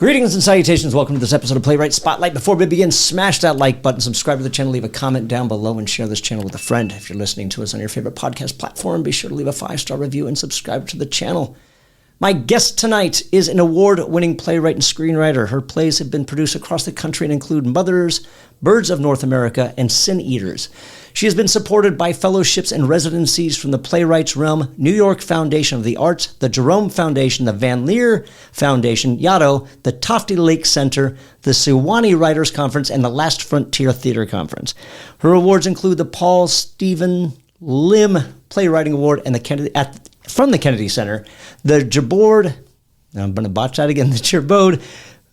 Greetings and salutations. Welcome to this episode of Playwright Spotlight. Before we begin, smash that like button, subscribe to the channel, leave a comment down below, and share this channel with a friend. If you're listening to us on your favorite podcast platform, be sure to leave a 5-star review and subscribe to the channel. My guest tonight is an award-winning playwright and screenwriter. Her plays have been produced across the country and include Mothers, Birds of North America, and Sin Eaters. She has been supported by fellowships and residencies from the Playwrights Realm, New York Foundation of the Arts, the Jerome Foundation, the Van Leer Foundation, Yaddo, the Tofty Lake Center, the Sewanee Writers Conference, and the Last Frontier Theater Conference. Her awards include the Paul Stephen Lim Playwriting Award and from the Kennedy Center, the Jabord, I'm going to botch that again, the Jabode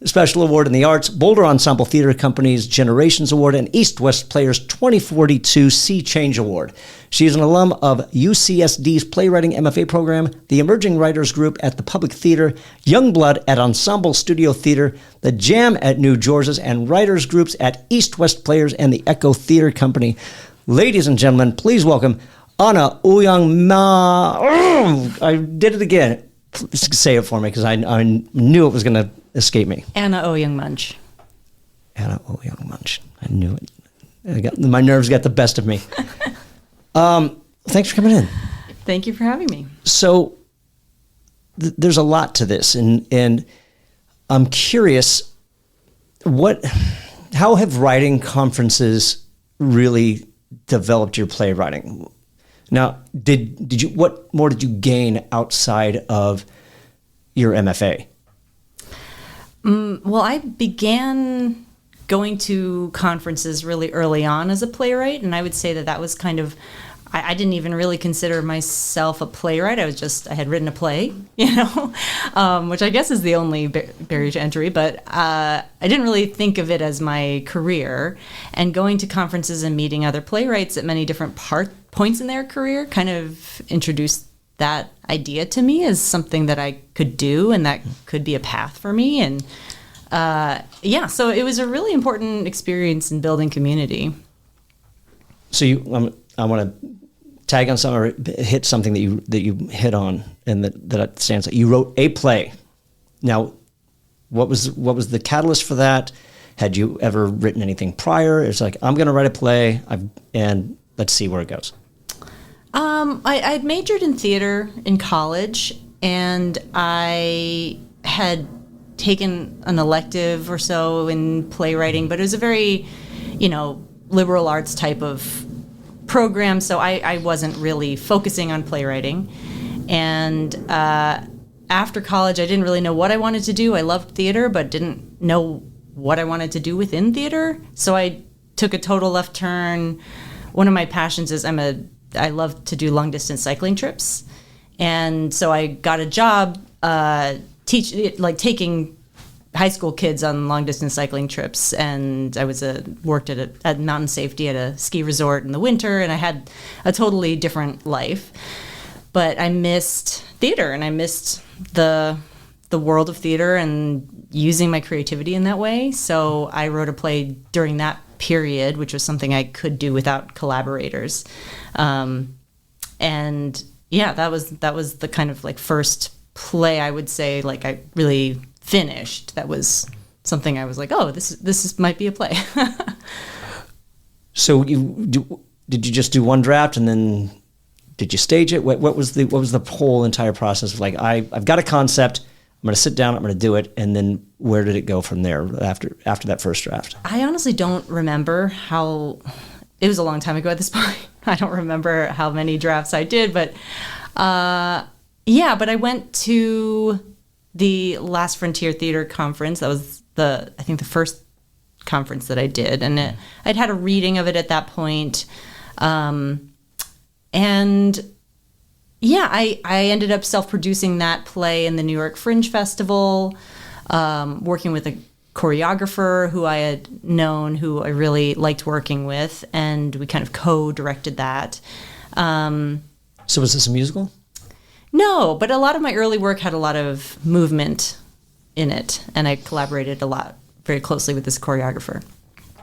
Special Award in the Arts, Boulder Ensemble Theater Company's Generations Award, and East West Players 2042 Sea Change Award. She is an alum of UCSD's Playwriting MFA program, the Emerging Writers Group at the Public Theater, Youngblood at Ensemble Studio Theater, the Jam at New George's, and writers groups at East West Players and the Echo Theater Company. Ladies and gentlemen, please welcome Anna Ouyang Moench. I did it again. Please say it for me because I knew it was going to escape me. Anna Ouyang Moench. Anna Ouyang Moench. I knew it. My nerves got the best of me. Thanks for coming in. Thank you for having me. So there's a lot to this, and I'm curious, how have writing conferences really developed your playwriting? Now, what more did you gain outside of your MFA? Well, I began going to conferences really early on as a playwright, and I would say that was kind of, I didn't even really consider myself a playwright. I had written a play, which I guess is the only barrier to entry, but I didn't really think of it as my career. And going to conferences and meeting other playwrights at many different points in their career kind of introduced that idea to me as something that I could do and that could be a path for me. And so it was a really important experience in building community. So I want to tag on something or hit something that you hit on and that stands out. You wrote a play. Now, what was the catalyst for that? Had you ever written anything prior? It's like, I'm going to write a play, and let's see where it goes. I'd majored in theater in college, and I had taken an elective or so in playwriting, but it was a very, liberal arts type of program, so I wasn't really focusing on playwriting. And after college, I didn't really know what I wanted to do. I loved theater, but didn't know what I wanted to do within theater. So I took a total left turn. One of my passions is I love to do long distance cycling trips, and so I got a job taking high school kids on long distance cycling trips, and I worked at mountain safety at a ski resort in the winter, and I had a totally different life. But I missed theater, and I missed the world of theater and using my creativity in that way. So I wrote a play during that period, which was something I could do without collaborators. That was the kind of first play I would say I really finished. That was something I was like, oh, this might be a play. So did you just do one draft and then did you stage it? What was the whole entire process of I've got a concept, I'm going to sit down, I'm going to do it, and then where did it go from there after that first draft? I honestly don't remember how. It was a long time ago at this point. I don't remember how many drafts I did, but but I went to the Last Frontier Theater Conference. That was the first conference that I did, and I'd had a reading of it at that point. I ended up self-producing that play in the New York Fringe Festival, working with a choreographer who I had known, who I really liked working with, and we kind of co-directed that. So was this a musical? No, but a lot of my early work had a lot of movement in it, and I collaborated very closely with this choreographer.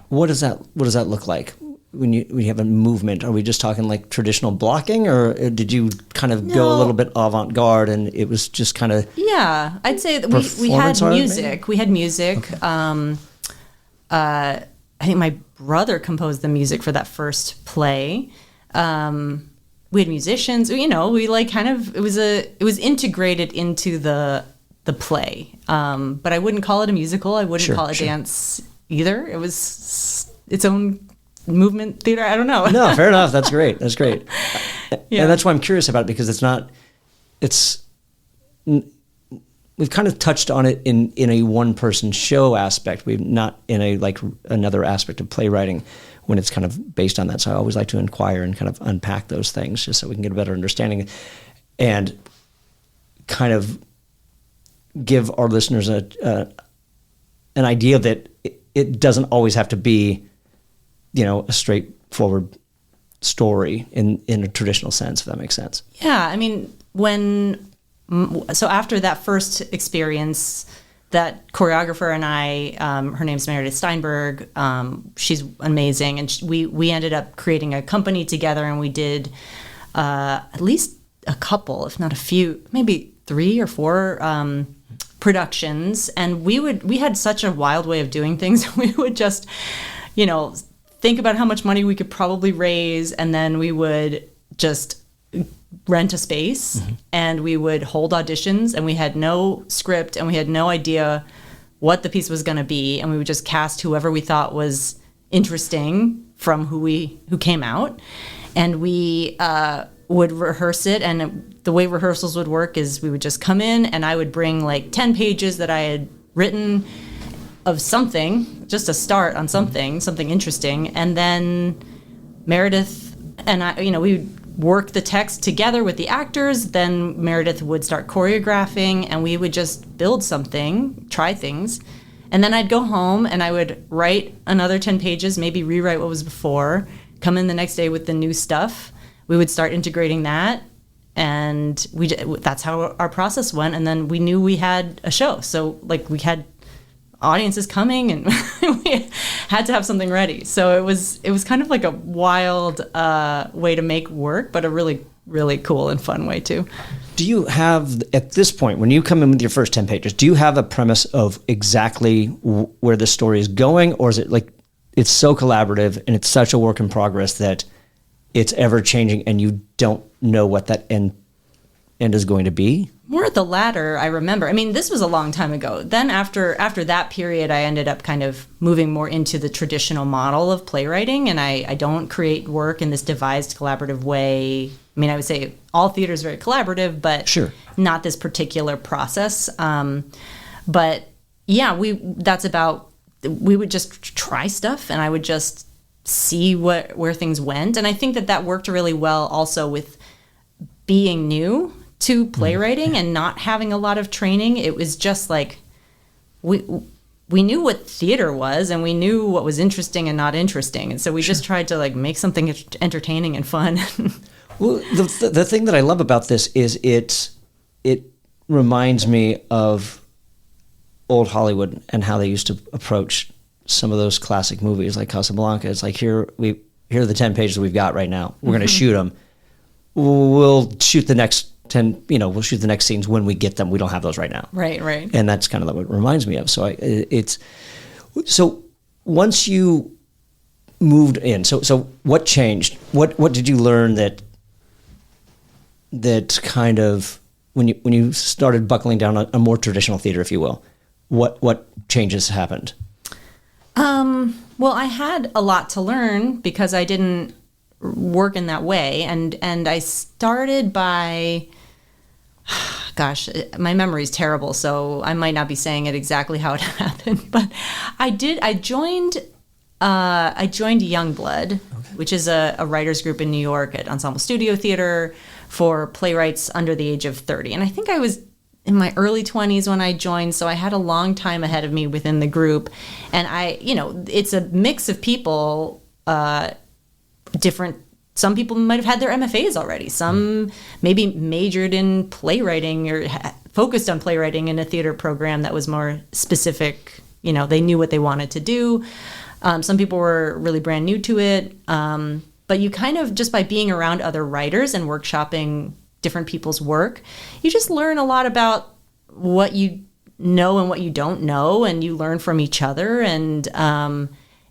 What does that look like? when you have a movement, are we just talking like traditional blocking, or did you kind of go a little bit avant-garde and it was just kind of I'd say that we had music. Maybe? We had music. Okay. I think my brother composed the music for that first play. We had musicians. We like kind of it was integrated into the play. But I wouldn't call it a musical. I wouldn't call it dance either. It was its own movement theater. I don't know. No, fair enough. That's great. That's great. Yeah. And that's why I'm curious about it, because we've kind of touched on it in a one-person show aspect. We've not in a like another aspect of playwriting when it's kind of based on that. So I always like to inquire and kind of unpack those things just so we can get a better understanding and kind of give our listeners an idea that it doesn't always have to be, a straightforward story in a traditional sense, if that makes sense. Yeah, I mean, so after that first experience, that choreographer and I, her name's Meredith Steinberg, she's amazing, and we ended up creating a company together, and we did at least a couple, if not a few, maybe 3 or 4 productions, and we had such a wild way of doing things. We would just, think about how much money we could probably raise, and then we would just rent a space, and we would hold auditions, and we had no script, and we had no idea what the piece was going to be, and we would just cast whoever we thought was interesting from who came out, and we would rehearse it. And the way rehearsals would work is we would just come in, and I would bring like 10 pages that I had written of something, just a start on something interesting, and then Meredith and I, we would work the text together with the actors. Then Meredith would start choreographing, and we would just build something, try things, and then I'd go home and I would write another 10 pages, maybe rewrite what was before, come in the next day with the new stuff. We would start integrating that, and that's how our process went. And then we knew we had a show, so like we had audiences coming, and we had to have something ready. So it was kind of like a wild way to make work, but a really, really cool and fun way too. Do you have, at this point, when you come in with your first 10 pages, do you have a premise of exactly where the story is going, or is it like it's so collaborative and it's such a work in progress that it's ever changing and you don't know what that end is going to be? More the latter, I remember. I mean, this was a long time ago. Then after that period, I ended up kind of moving more into the traditional model of playwriting, and I don't create work in this devised collaborative way. I mean, I would say all theater is very collaborative, but not this particular process. But yeah, we would just try stuff, and I would just see where things went. And I think that worked really well also with being new to playwriting and not having a lot of training. It was just like we knew what theater was, and we knew what was interesting and not interesting, and so we just tried to like make something entertaining and fun. Well, the thing that I love about this is it reminds me of old Hollywood and how they used to approach some of those classic movies like Casablanca. It's like here are the 10 pages we've got right now. We're going to shoot them. We'll shoot the next 10, we'll shoot the next scenes when we get them. We don't have those right now. Right. And that's kind of what it reminds me of. So so once you moved in, so what changed? What did you learn that kind of, when you started buckling down a more traditional theater, if you will, what changes happened? Well, I had a lot to learn because I didn't work in that way, and I started by, gosh, my memory's terrible, so I might not be saying it exactly how it happened, but I joined Youngblood, which is a writers group in New York at Ensemble Studio Theater for playwrights under the age of 30, and I think I was in my early 20s when I joined, so I had a long time ahead of me within the group, and it's a mix of people, different. Some people might have had their MFAs already. Some maybe majored in playwriting or focused on playwriting in a theater program that was more specific they knew what they wanted to do. Some people were really brand new to it. But you kind of, just by being around other writers and workshopping different people's work, you just learn a lot about what you know and what you don't know, and you learn from each other. And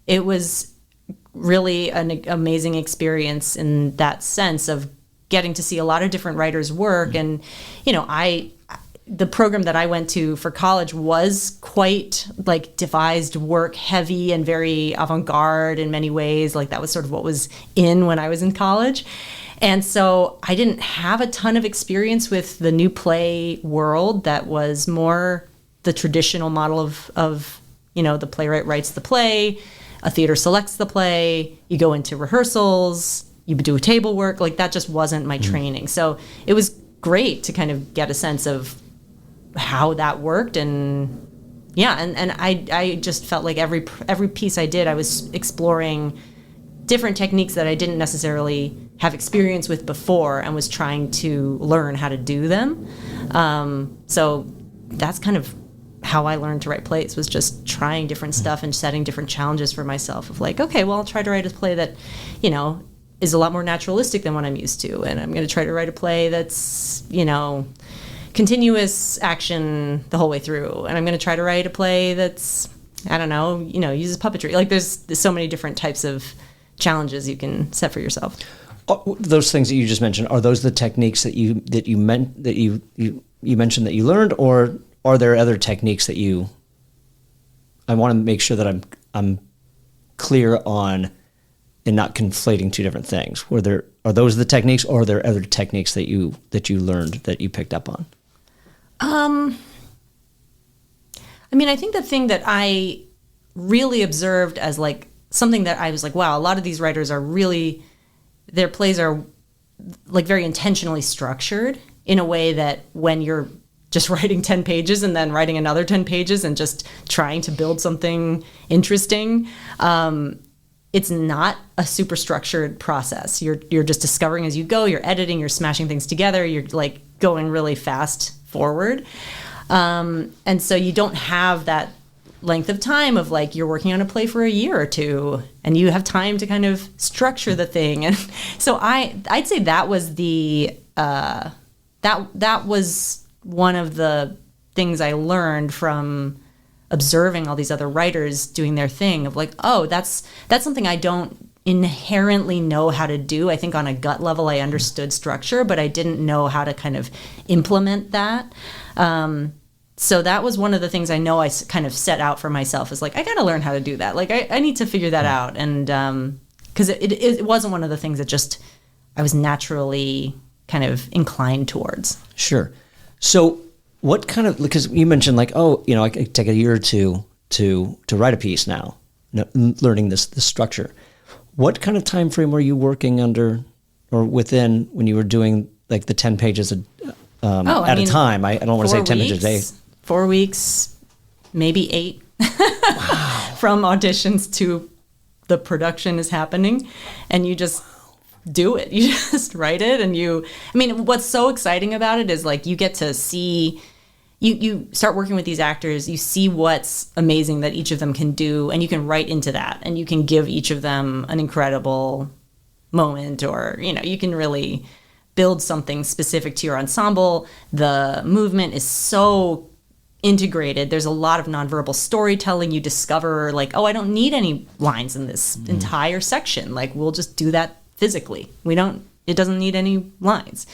it was really an amazing experience in that sense of getting to see a lot of different writers' work. And, the program that I went to for college was quite like devised work heavy and very avant-garde in many ways. Like that was sort of what was in when I was in college. And so I didn't have a ton of experience with the new play world that was more the traditional model of the playwright writes the play, a theater selects the play, you go into rehearsals, you do table work. Like that just wasn't my training. So it was great to kind of get a sense of how that worked. And I just felt like every piece I did, I was exploring different techniques that I didn't necessarily have experience with before and was trying to learn how to do them. So that's kind of how I learned to write plays, was just trying different stuff and setting different challenges for myself of like, okay, well, I'll try to write a play that, is a lot more naturalistic than what I'm used to. And I'm going to try to write a play that's, continuous action the whole way through. And I'm going to try to write a play that's, I don't know, uses puppetry. Like there's so many different types of challenges you can set for yourself. Those things that you just mentioned, are those the techniques that you mentioned that you learned, or are there other techniques that I want to make sure that I'm clear on and not conflating two different things. Are those the techniques, or are there other techniques that you learned that you picked up on? I think the thing that I really observed as like something that I was like, wow, a lot of these writers are really, their plays are like very intentionally structured in a way that when you're just writing 10 pages and then writing another 10 pages and just trying to build something interesting, it's not a super structured process. You're just discovering as you go, you're editing, you're smashing things together, you're like going really fast forward. And so you don't have that length of time of like you're working on a play for a year or two and you have time to kind of structure the thing. And so I'd say that was that was one of the things I learned from observing all these other writers doing their thing of like, oh, that's something I don't inherently know how to do. I think on a gut level I understood structure, but I didn't know how to kind of implement that. So that was one of the things I know I kind of set out for myself is like, I got to learn how to do that. Like I need to figure that out. And because it wasn't one of the things that just I was naturally kind of inclined towards. Sure. So what kind of, because you mentioned like, oh, I could take a year or two to write a piece now, learning this structure. What kind of time frame were you working under or within when you were doing like the 10 pages a time? I don't want to say 10 pages a day. 4 weeks, maybe 8. Wow. From auditions to the production is happening, and you just do it. You just write it, and what's so exciting about it is like you get to see, you start working with these actors, you see what's amazing that each of them can do, and you can write into that, and you can give each of them an incredible moment, or, you can really build something specific to your ensemble. The movement is so integrated. There's a lot of nonverbal storytelling. You discover like, oh, I don't need any lines in this entire section. Like we'll just do that physically. It doesn't need any lines.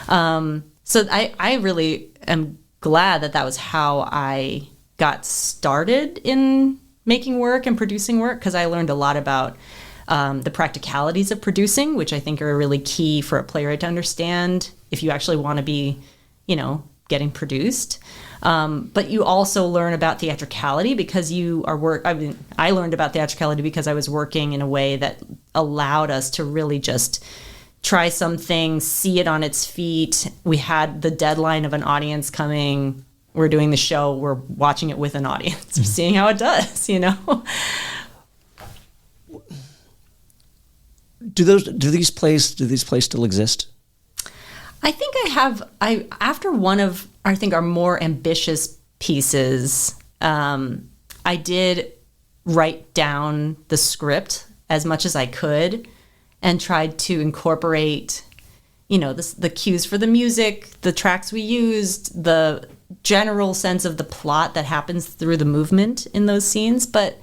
So I really am glad that was how I got started in making work and producing work, because I learned a lot about the practicalities of producing, which I think are really key for a playwright to understand if you actually want to be, getting produced. But you also learn about theatricality because I learned about theatricality because I was working in a way that allowed us to really just try something, see it on its feet. We had the deadline of an audience coming. We're doing the show. We're watching it with an audience, seeing how it does, Do these plays still exist? I think after one of, I think, our more ambitious pieces, I did write down the script as much as I could and tried to incorporate, the cues for the music, the tracks we used, the general sense of the plot that happens through the movement in those scenes. But,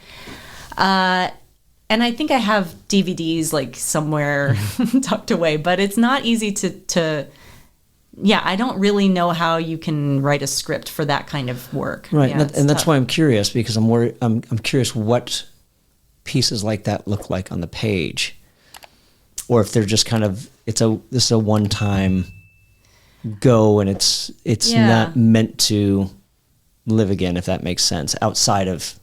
and I think I have DVDs like somewhere tucked away, but it's not easy to I don't really know how you can write a script for that kind of work. Right, Yeah, and that's why I'm curious, because I'm curious what pieces like that look like on the page, or if they're just kind of this is a one-time go, and it's not meant to live again, if that makes sense, outside of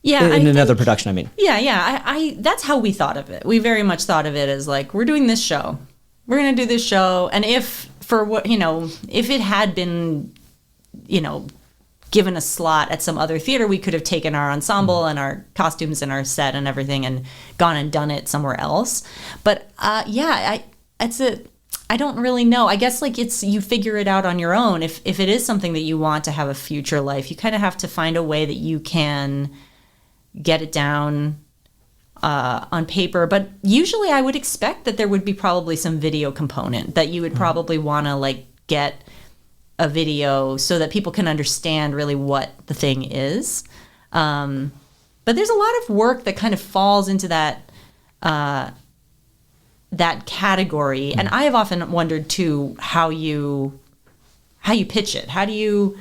another production. I mean, I that's how we thought of it. We very much thought of it as like, we're doing this show, we're going to do this show, and if it had been, given a slot at some other theater, we could have taken our ensemble and our costumes and our set and everything and gone and done it somewhere else. But I don't really know. I guess like you figure it out on your own. If it is something that you want to have a future life, you kind of have to find a way that you can get it down on paper. But usually I would expect that there would be probably some video component, that you would probably want to like get a video so that people can understand really what the thing is. But there's a lot of work that kind of falls into that category. And I have often wondered too how you pitch it. How do you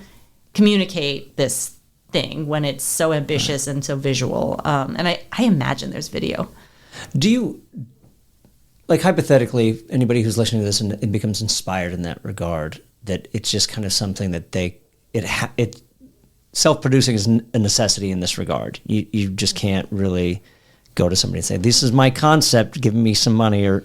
communicate this thing when it's so ambitious and so visual? And I imagine there's video. Do you, like, hypothetically, anybody who's listening to this and it becomes inspired in that regard, that it's just kind of something that self-producing is a necessity in this regard. You just can't really go to somebody and say, this is my concept, give me some money, or,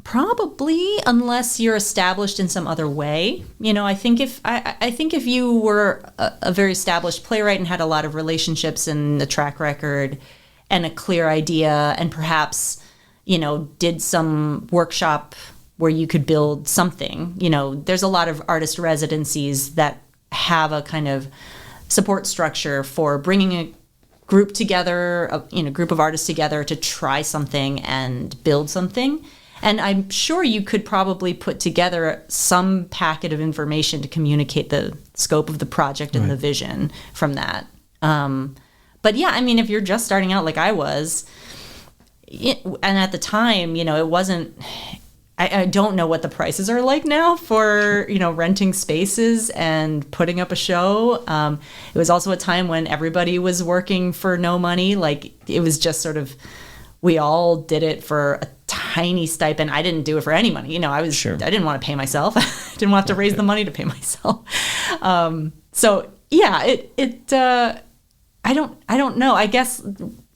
Probably, unless you're established in some other way. I think if you were a very established playwright and had a lot of relationships and a track record and a clear idea, and perhaps, did some workshop where you could build something, there's a lot of artist residencies that have a kind of support structure for bringing a group together, group of artists together to try something and build something. And I'm sure you could probably put together some packet of information to communicate the scope of the project and the vision from that. But yeah, I mean, if you're just starting out like I was, and at the time, it wasn't, I don't know what the prices are like now for, renting spaces and putting up a show. It was also a time when everybody was working for no money. Like, it was just sort of, we all did it for a tiny stipend. I didn't do it for any money. I didn't want to pay myself. I didn't want to raise the money to pay myself. So yeah, I don't know. I guess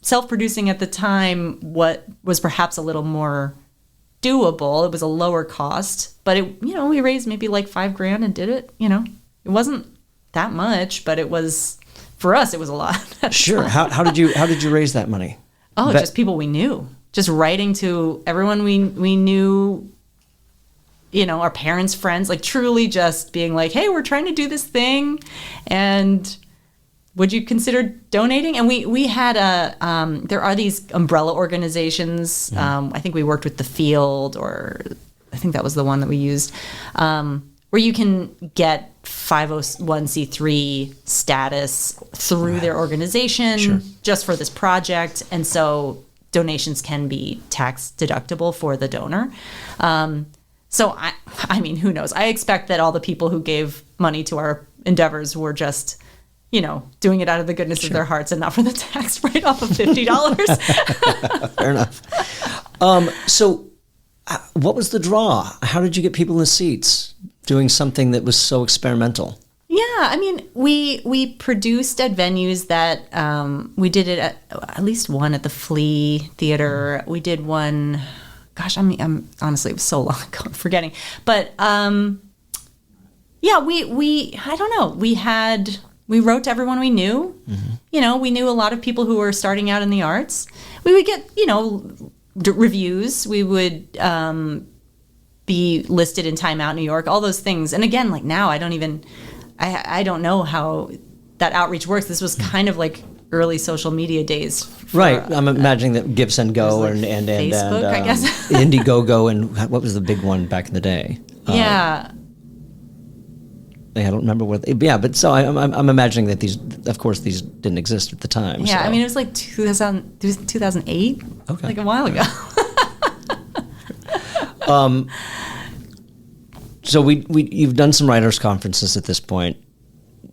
self-producing at the time, what was perhaps a little more doable. It was a lower cost, but we raised maybe like $5,000 and did it. It wasn't that much, but it was, for us, it was a lot. Sure. How did you raise that money? Oh, just people we knew. Just writing to everyone we knew, our parents' friends, like truly just being like, hey, we're trying to do this thing, and would you consider donating? And we had there are these umbrella organizations. I think we worked with The Field, or I think that was the one that we used, where you can get 501c3 status through their organization just for this project. And so donations can be tax deductible for the donor. So I mean, who knows? I expect that all the people who gave money to our endeavors were just, doing it out of the goodness of their hearts and not for the tax write-off of $50. Fair enough. So what was the draw? How did you get people in the seats doing something that was so experimental? Yeah, I mean, we produced at venues that we did it at least one at the Flea Theater. We did one, gosh, I'm honestly, it was so long ago, I'm forgetting. But yeah, we I don't know, we wrote to everyone we knew. Mm-hmm. We knew a lot of people who were starting out in the arts. We would get, reviews. We would be listed in Time Out New York, all those things. And again, like now, I don't know how that outreach works. This was kind of like early social media days. Right. I'm imagining that Give, Send, Go like and Facebook, I guess. Indiegogo, and what was the big one back in the day? Yeah. I don't remember what. But so I'm imagining that these, of course, these didn't exist at the time. Yeah, so. I mean, it was like 2008, Okay. like a while ago. So you've done some writers' conferences at this point.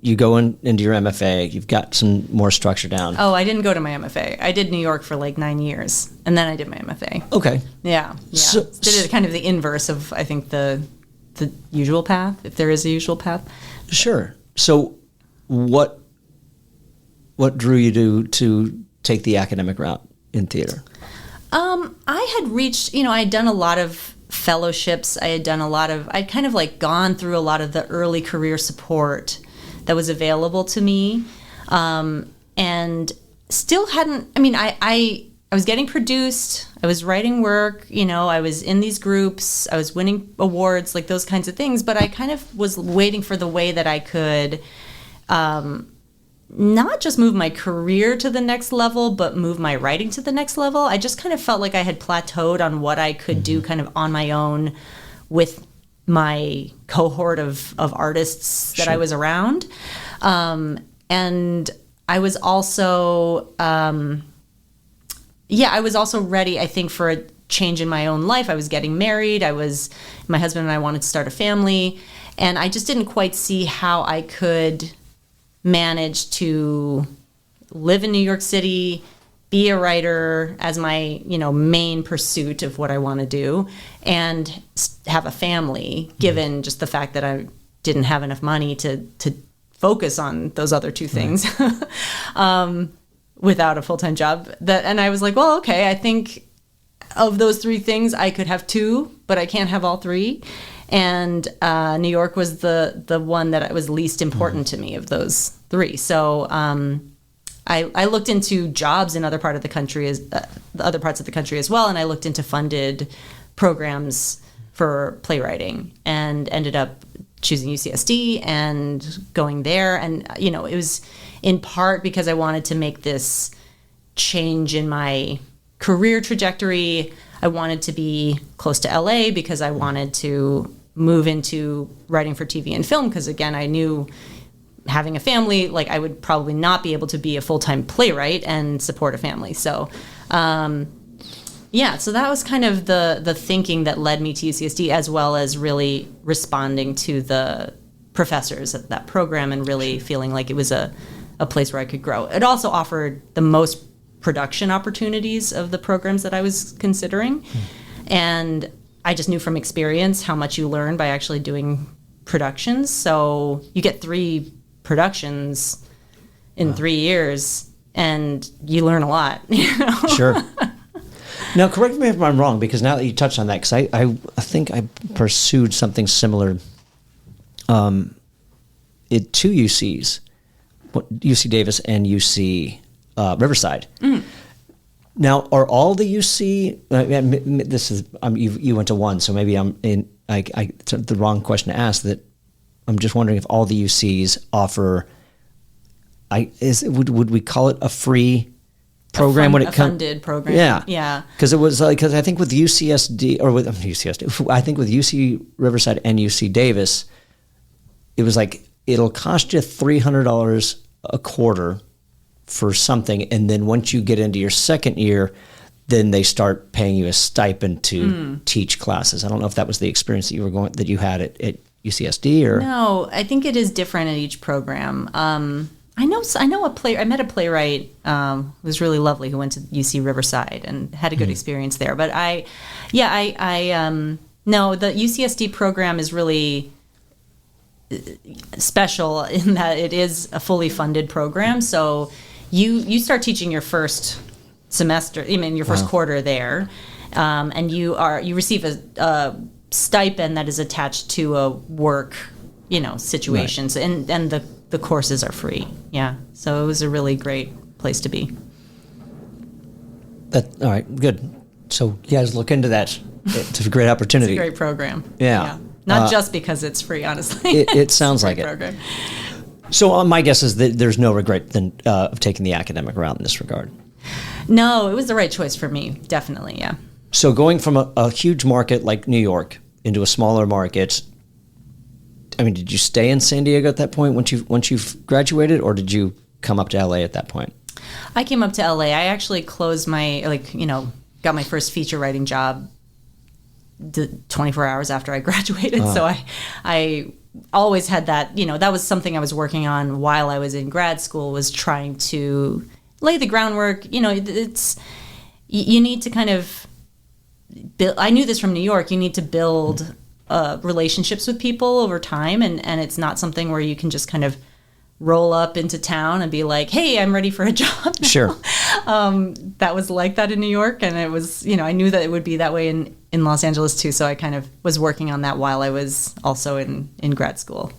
You go into your MFA. You've got some more structure down. Oh, I didn't go to my MFA. I did New York for like 9 years, and then I did my MFA. Okay. Yeah. So- did it kind of the inverse of, I think, the usual path, if there is a usual path. Sure. So what drew you to take the academic route in theater? I had reached, I'd done a lot of fellowships. I'd kind of like gone through a lot of the early career support that was available to me, and still hadn't, I was getting produced, I was writing work, I was in these groups, I was winning awards, like those kinds of things, but I kind of was waiting for the way that I could not just move my career to the next level, but move my writing to the next level. I just kind of felt like I had plateaued on what I could do kind of on my own with my cohort of artists that I was around. And I was also, I was also ready, I think, for a change in my own life. I was getting married. My husband and I wanted to start a family. And I just didn't quite see how I could manage to live in New York City, be a writer as my, main pursuit of what I want to do, and have a family, given just the fact that I didn't have enough money to focus on those other two things without a full-time job. And I was like, well, okay, I think of those three things, I could have two, but I can't have all three. And New York was the one that was least important to me of those three. So I looked into jobs in other parts of the country as well, and I looked into funded programs for playwriting, and ended up choosing UCSD and going there. And it was in part because I wanted to make this change in my career trajectory. I wanted to be close to LA because I wanted to move into writing for TV and film, because again, I knew having a family, like I would probably not be able to be a full-time playwright and support a family. So so that was kind of the thinking that led me to UCSD, as well as really responding to the professors at that program and really feeling like it was a place where I could grow. It also offered the most production opportunities of the programs that I was considering. And I just knew from experience how much you learn by actually doing productions. So you get 3 productions in 3 years, and you learn a lot. Sure. Now, correct me if I'm wrong, because now that you touched on that, because I think I pursued something similar at 2 UCs, UC Davis and UC Riverside. Now, are all the UC? This is you went to one, so maybe I'm in. It's the wrong question to ask. That I'm just wondering if all the UCs offer. Would we call it a free program when it comes? Funded program. Yeah. Because it was because I think with UCSD or with UCSD, I think with UC Riverside and UC Davis, it was like it'll cost you $300 a quarter for something, and then once you get into your second year, then they start paying you a stipend to teach classes. I don't know if that was the experience that you had at UCSD or no. I think it is different at each program. I met a playwright who was really lovely, who went to UC Riverside and had a good experience there. But no, the UCSD program is really special in that it is a fully funded program. So you start teaching your first semester, your first quarter there, and you receive a stipend that is attached to a work, situation. Right. So, and the courses are free. Yeah. So it was a really great place to be. All right, good. So you guys look into that. It's a great opportunity. It's a great program. Yeah. Not just because it's free, honestly. It sounds like it. Program. So my guess is that there's no regret then, of taking the academic route in this regard. No, it was the right choice for me, definitely, yeah. So going from a huge market like New York into a smaller market, I mean, did you stay in San Diego at that point once you've graduated, or did you come up to LA at that point? I came up to LA. I actually closed got my first feature writing job 24 hours after I graduated. So I always had that, that was something I was working on while I was in grad school, was trying to lay the groundwork. You need to kind of build. I knew this from New York. You need to build relationships with people over time. And it's not something where you can just kind of roll up into town and be like, hey, I'm ready for a job now. Sure. That was like that in New York. And it was, I knew that it would be that way in Los Angeles too. So I kind of was working on that while I was also in grad school.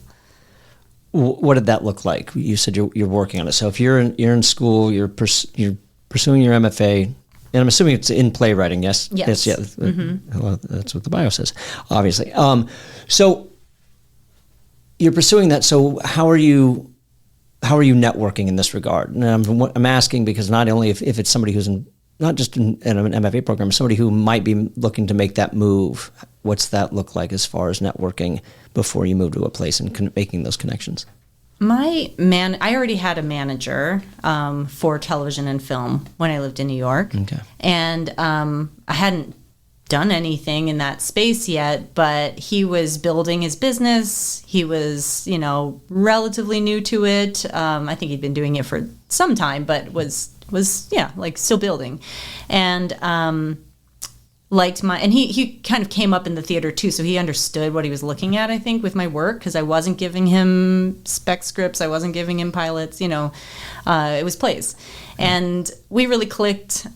What did that look like? You said you're working on it. So if you're in school, you're pursuing your MFA, and I'm assuming it's in playwriting, yes? Yes. Yeah. Mm-hmm. Well, that's what the bio says, obviously. So you're pursuing that. So how are you networking in this regard? And I'm asking because not only if it's somebody who's not just in an MFA program, somebody who might be looking to make that move, what's that look like as far as networking before you move to a place and making those connections? I already had a manager for television and film when I lived in New York. Okay. And I hadn't done anything in that space yet, but he was building his business. He was, relatively new to it. I think he'd been doing it for some time, but was still building. And he kind of came up in the theater too, so he understood what he was looking at, I think, with my work, because I wasn't giving him spec scripts, I wasn't giving him pilots, it was plays. And we really clicked.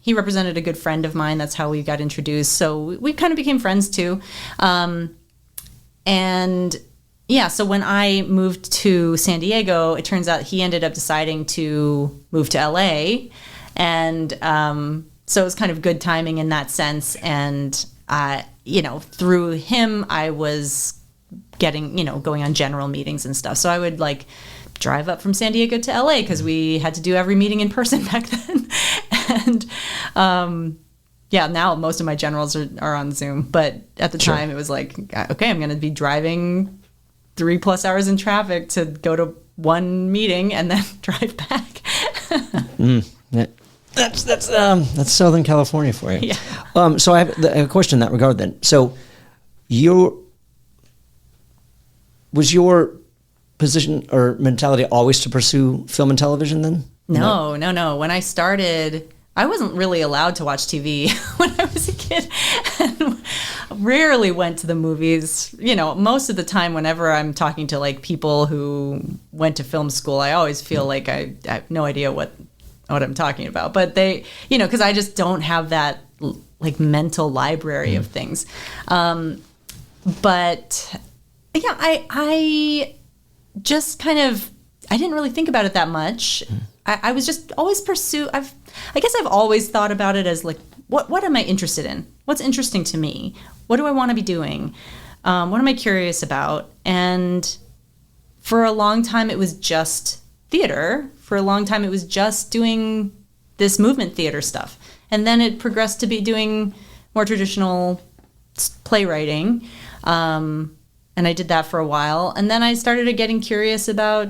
He represented a good friend of mine. That's how we got introduced. So we kind of became friends too. So when I moved to San Diego, it turns out he ended up deciding to move to LA. And so it was kind of good timing in that sense. And, through him, I was getting, going on general meetings and stuff. So I would drive up from San Diego to LA because we had to do every meeting in person back then. And now most of my generals are on Zoom. But at the time, it was like, okay, I'm going to be driving 3+ hours in traffic to go to one meeting and then drive back. That's Southern California for you. Yeah. So I have a question in that regard then. So was your position or mentality always to pursue film and television then? No. When I started, I wasn't really allowed to watch TV when I was a kid, and rarely went to the movies. Most of the time, whenever I'm talking to people who went to film school, I always feel like I have no idea what I'm talking about. But they, because I just don't have that mental library of things. But yeah, I just kind of, I didn't really think about it that much. I was just always I guess I've always thought about it as what am I interested in? What's interesting to me? What do I want to be doing? What am I curious about? And for a long time, it was just theater. For a long time, it was just doing this movement theater stuff. And then it progressed to be doing more traditional playwriting. And I did that for a while. And then I started getting curious about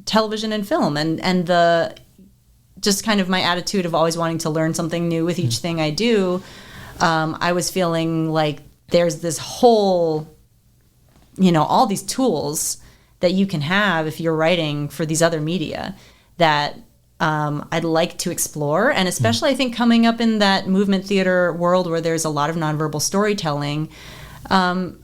television and film and the just kind of my attitude of always wanting to learn something new with each thing I do. I was feeling like there's this whole, all these tools that you can have if you're writing for these other media that I'd like to explore. And especially I think coming up in that movement theater world where there's a lot of nonverbal storytelling, the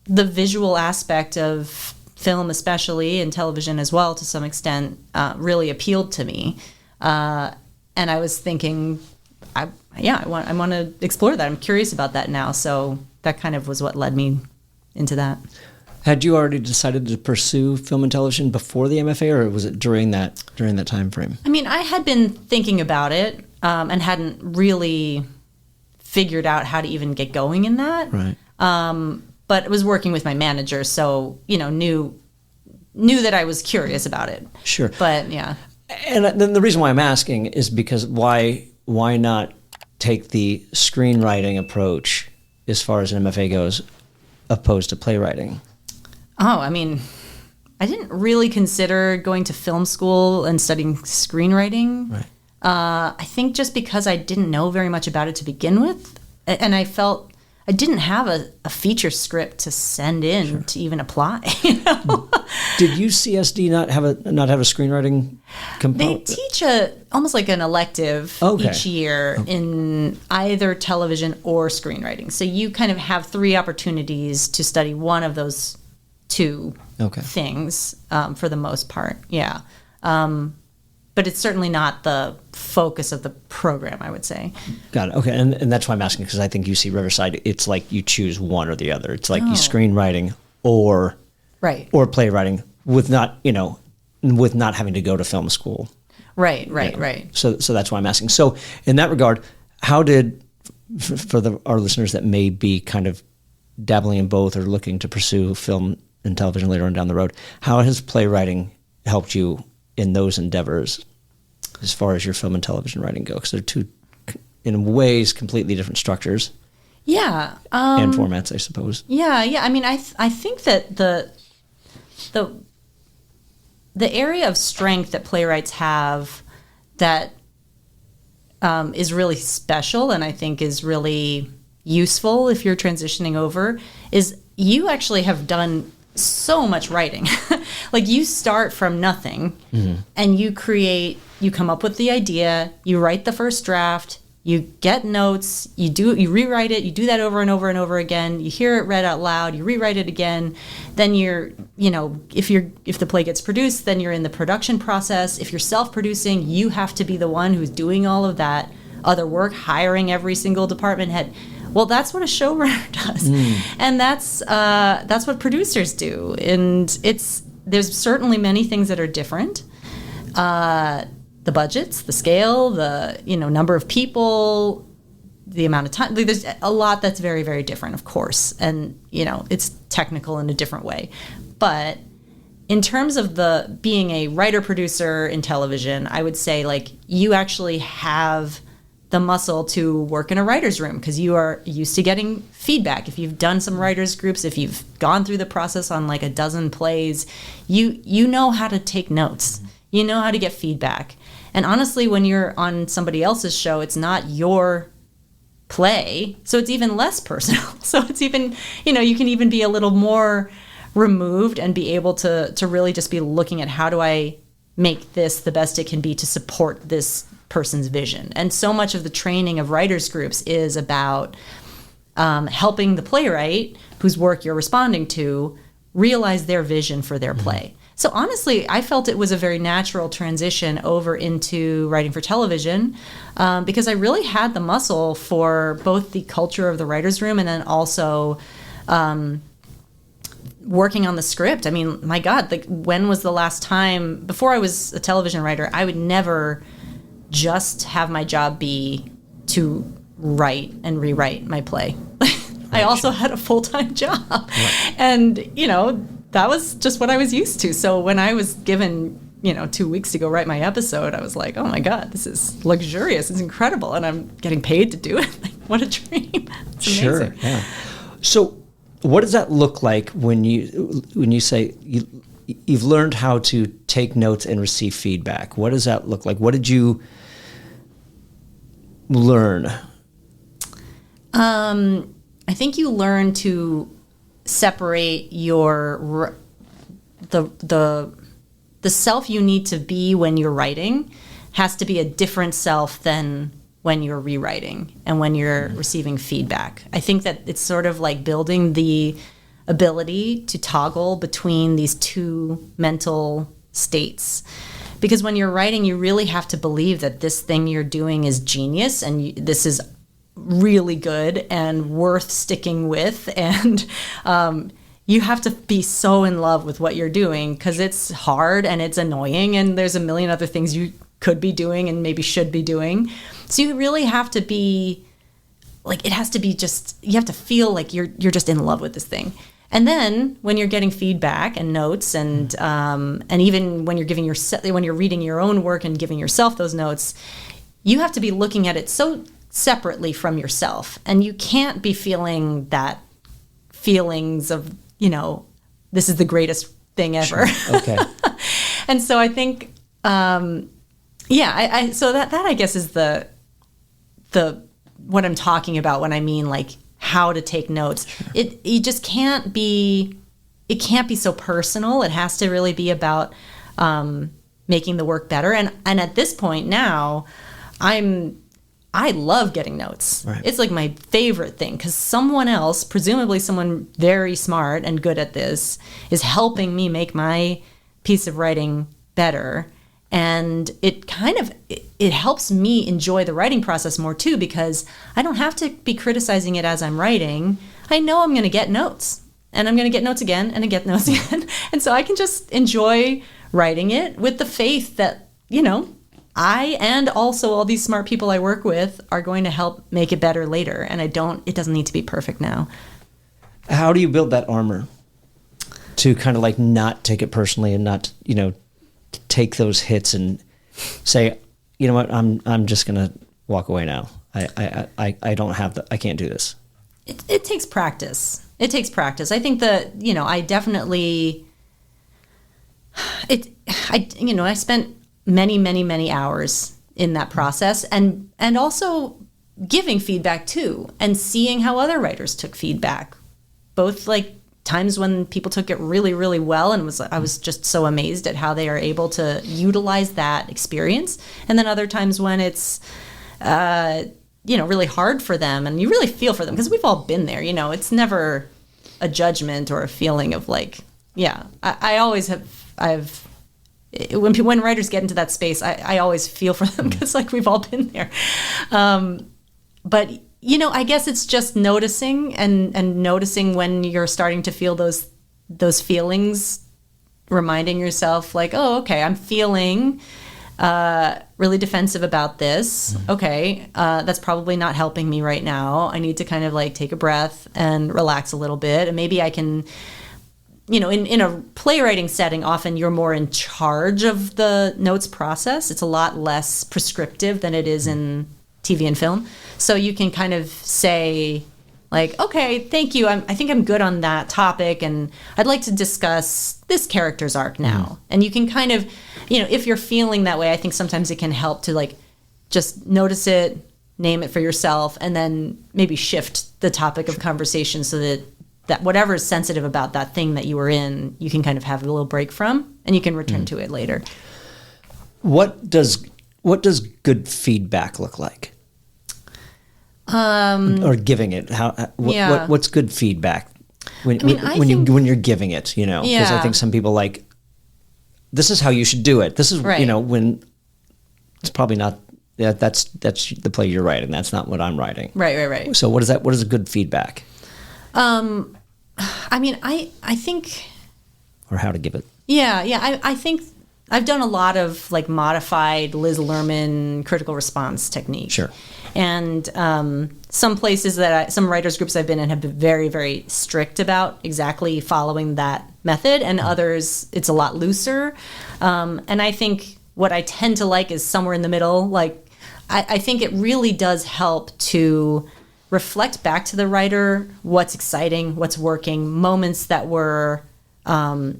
visual aspect of film especially, and television as well to some extent, really appealed to me. And I was thinking, I want to explore that. I'm curious about that now. So that kind of was what led me into that. Had you already decided to pursue film and television before the MFA, or was it during that time frame? I mean, I had been thinking about it and hadn't really figured out how to even get going in that. Right. But I was working with my manager, so knew knew that I was curious about it. Sure. But yeah. And then the reason why I'm asking is because why not take the screenwriting approach as far as an MFA goes, opposed to playwriting? Oh, I mean, I didn't really consider going to film school and studying screenwriting. Right. I think just because I didn't know very much about it to begin with, and I felt I didn't have a feature script to send in to even apply. You know? Did UCSD not have a screenwriting component? They teach almost like an elective each year in either television or screenwriting. So you kind of have 3 opportunities to study one of those 2 things for the most part. Yeah. But it's certainly not the focus of the program, I would say. Got it. Okay, and that's why I'm asking, because I think UC Riverside, it's like you choose one or the other. It's like you screenwriting or playwriting with not having to go to film school. Right. So that's why I'm asking. So in that regard, how did, for our listeners that may be kind of dabbling in both or looking to pursue film and television later on down the road, how has playwriting helped you in those endeavors as far as your film and television writing go? Because they're 2, in ways, completely different structures. Yeah. And formats, I suppose. Yeah. I mean, I think that the area of strength that playwrights have that is really special and I think is really useful if you're transitioning over is you actually have done so much writing. Like you start from nothing and you come up with the idea, you write the first draft, you get notes, you rewrite it, you do that over and over and over again, you hear it read out loud, you rewrite it again, then if the play gets produced, then you're in the production process. If you're self-producing, you have to be the one who's doing all of that other work, hiring every single department head. Well, that's what a showrunner does, and that's what producers do. And there's certainly many things that are different. The budgets, the scale, the number of people, the amount of time. There's a lot that's very, very different, of course, and it's technical in a different way. But in terms of being a writer producer in television, I would say like you actually have the muscle to work in a writer's room because you are used to getting feedback. If you've done some writers groups, if you've gone through the process on like a dozen plays, you know how to take notes. You know how to get feedback. And honestly, when you're on somebody else's show, it's not your play, so it's even less personal. So it's even, you can even be a little more removed and be able to really just be looking at how do I make this the best it can be to support this person's vision. And so much of the training of writers groups is about helping the playwright whose work you're responding to realize their vision for their play. So honestly, I felt it was a very natural transition over into writing for television because I really had the muscle for both the culture of the writer's room and then also working on the script. I mean, my God, when was the last time, before I was a television writer, I would never just have my job be to write and rewrite my play. I also had a full-time job. Right. And, that was just what I was used to. So when I was given, 2 weeks to go write my episode, I was like, oh my God, this is luxurious. It's incredible. And I'm getting paid to do it. What a dream. It's amazing. Sure, yeah. So what does that look like when you say you've learned how to take notes and receive feedback? What does that look like? What did you learn? I think you learn to separate the self you need to be when you're writing has to be a different self than when you're rewriting and when you're receiving feedback. I think that it's sort of like building the ability to toggle between these 2 mental states. Because when you're writing, you really have to believe that this thing you're doing is genius and this is really good and worth sticking with. And you have to be so in love with what you're doing because it's hard and it's annoying and there's a million other things you could be doing and maybe should be doing. So you really have to be like, it has to be just, you have to feel like you're just in love with this thing. And then when you're getting feedback and notes, and even when you're reading your own work and giving yourself those notes, you have to be looking at it so separately from yourself, and you can't be feeling that feelings of, this is the greatest thing ever. Sure. Okay. And so I think, so that I guess is the what I'm talking about when I mean like how to take notes. Sure. It just can't be so personal. It has to really be about making the work better. And at this point now, I love getting notes. Right. It's like my favorite thing, because someone else, presumably someone very smart and good at this, is helping me make my piece of writing better. And it helps me enjoy the writing process more too, because I don't have to be criticizing it as I'm writing. I know I'm going to get notes, and I'm going to get notes again and get notes again. And so I can just enjoy writing it with the faith that, I and also all these smart people I work with are going to help make it better later. And it doesn't need to be perfect now. How do you build that armor to kind of like not take it personally and not, take those hits and say, you know what, I'm just going to walk away now. I don't have I can't do this. It takes practice. It takes practice. I think that, I definitely, I spent many, many, many hours in that process, and also giving feedback too, and seeing how other writers took feedback, both like times when people took it really, really well, and I was just so amazed at how they are able to utilize that experience, and then other times when it's really hard for them, and you really feel for them, because we've all been there. It's never a judgment or a feeling of like, I always have. When writers get into that space, I always feel for them, because like we've all been there. But I guess it's just noticing and noticing when you're starting to feel those feelings, reminding yourself like, oh, okay, I'm feeling really defensive about this. Okay, that's probably not helping me right now. I need to kind of like take a breath and relax a little bit, and maybe I can. In a playwriting setting, often you're more in charge of the notes process. It's a lot less prescriptive than it is in TV and film. So you can kind of say, like, okay, thank you. I think I'm good on that topic, and I'd like to discuss this character's arc now. And you can kind of, if you're feeling that way, I think sometimes it can help to, like, just notice it, name it for yourself, and then maybe shift the topic of conversation so that whatever is sensitive about that thing that you were in, you can kind of have a little break from, and you can return to it later. What does good feedback look like? Or giving it? What's good feedback when you're giving it? Because I think some people like, this is how you should do it. This is when it's probably not. That's the play you're writing. That's not what I'm writing. Right. So what is that? What is a good feedback? I think, or how to give it. I think I've done a lot of like modified Liz Lerman critical response technique. Sure. And some places some writers groups I've been in have been very, very strict about exactly following that method, and others it's a lot looser. And I think what I tend to like is somewhere in the middle. Like I think it really does help to reflect back to the writer what's exciting, what's working, moments that were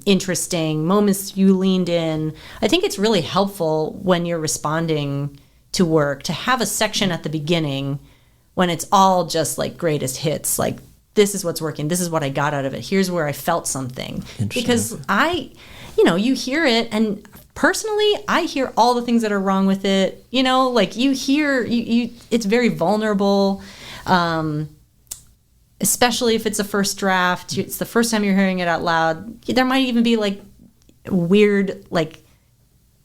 interesting, moments you leaned in. I think it's really helpful when you're responding to work to have a section at the beginning when it's all just like greatest hits, like this is what's working, this is what I got out of it, here's where I felt something. Because you hear it, and personally, I hear all the things that are wrong with it. Like you hear, it's very vulnerable. Especially if it's a first draft, it's the first time you're hearing it out loud. There might even be like weird, like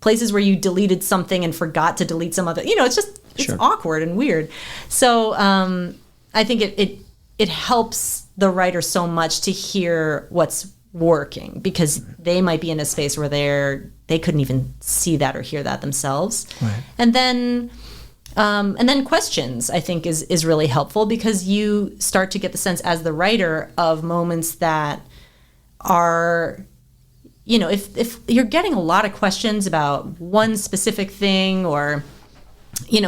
places where you deleted something and forgot to delete some other, it's awkward and weird. So, I think it helps the writer so much to hear what's working, because they might be in a space where they couldn't even see that or hear that themselves. Right. And then questions, I think, is really helpful, because you start to get the sense as the writer of moments that are, if you're getting a lot of questions about one specific thing, or,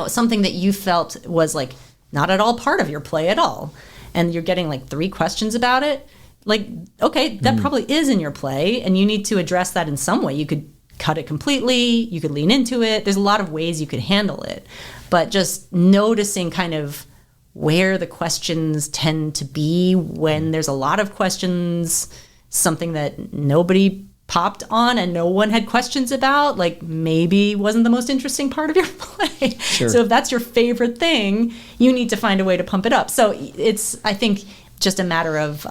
something that you felt was like not at all part of your play at all, and you're getting like 3 questions about it, like, okay, that probably is in your play, and you need to address that in some way. You could cut it completely, you could lean into it. There's a lot of ways you could handle it. But just noticing kind of where the questions tend to be when there's a lot of questions, something that nobody popped on and no one had questions about, like maybe wasn't the most interesting part of your play. Sure. So if that's your favorite thing, you need to find a way to pump it up. So it's, I think, just a matter of,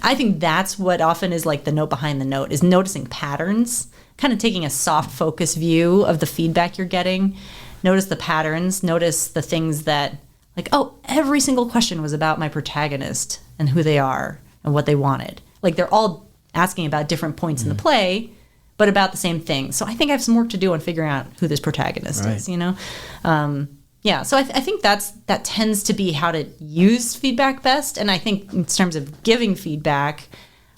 I think that's what often is like the note behind the note, is noticing patterns, kind of taking a soft focus view of the feedback you're getting. Notice the patterns, notice the things that, like, oh, every single question was about my protagonist and who they are and what they wanted. Like, they're all asking about different points in the play, but about the same thing. So I think I have some work to do on figuring out who this protagonist is, Yeah, so I think that tends to be how to use feedback best. And I think in terms of giving feedback,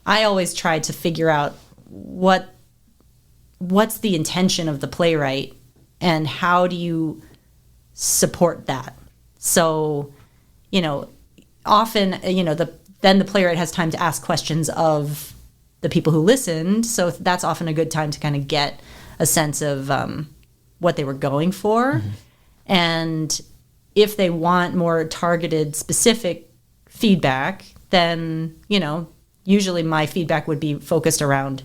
I always try to figure out what's the intention of the playwright and how do you support that. So, often, then the playwright has time to ask questions of the people who listened. So that's often a good time to kind of get a sense of what they were going for. Mm-hmm. And if they want more targeted, specific feedback, then, usually my feedback would be focused around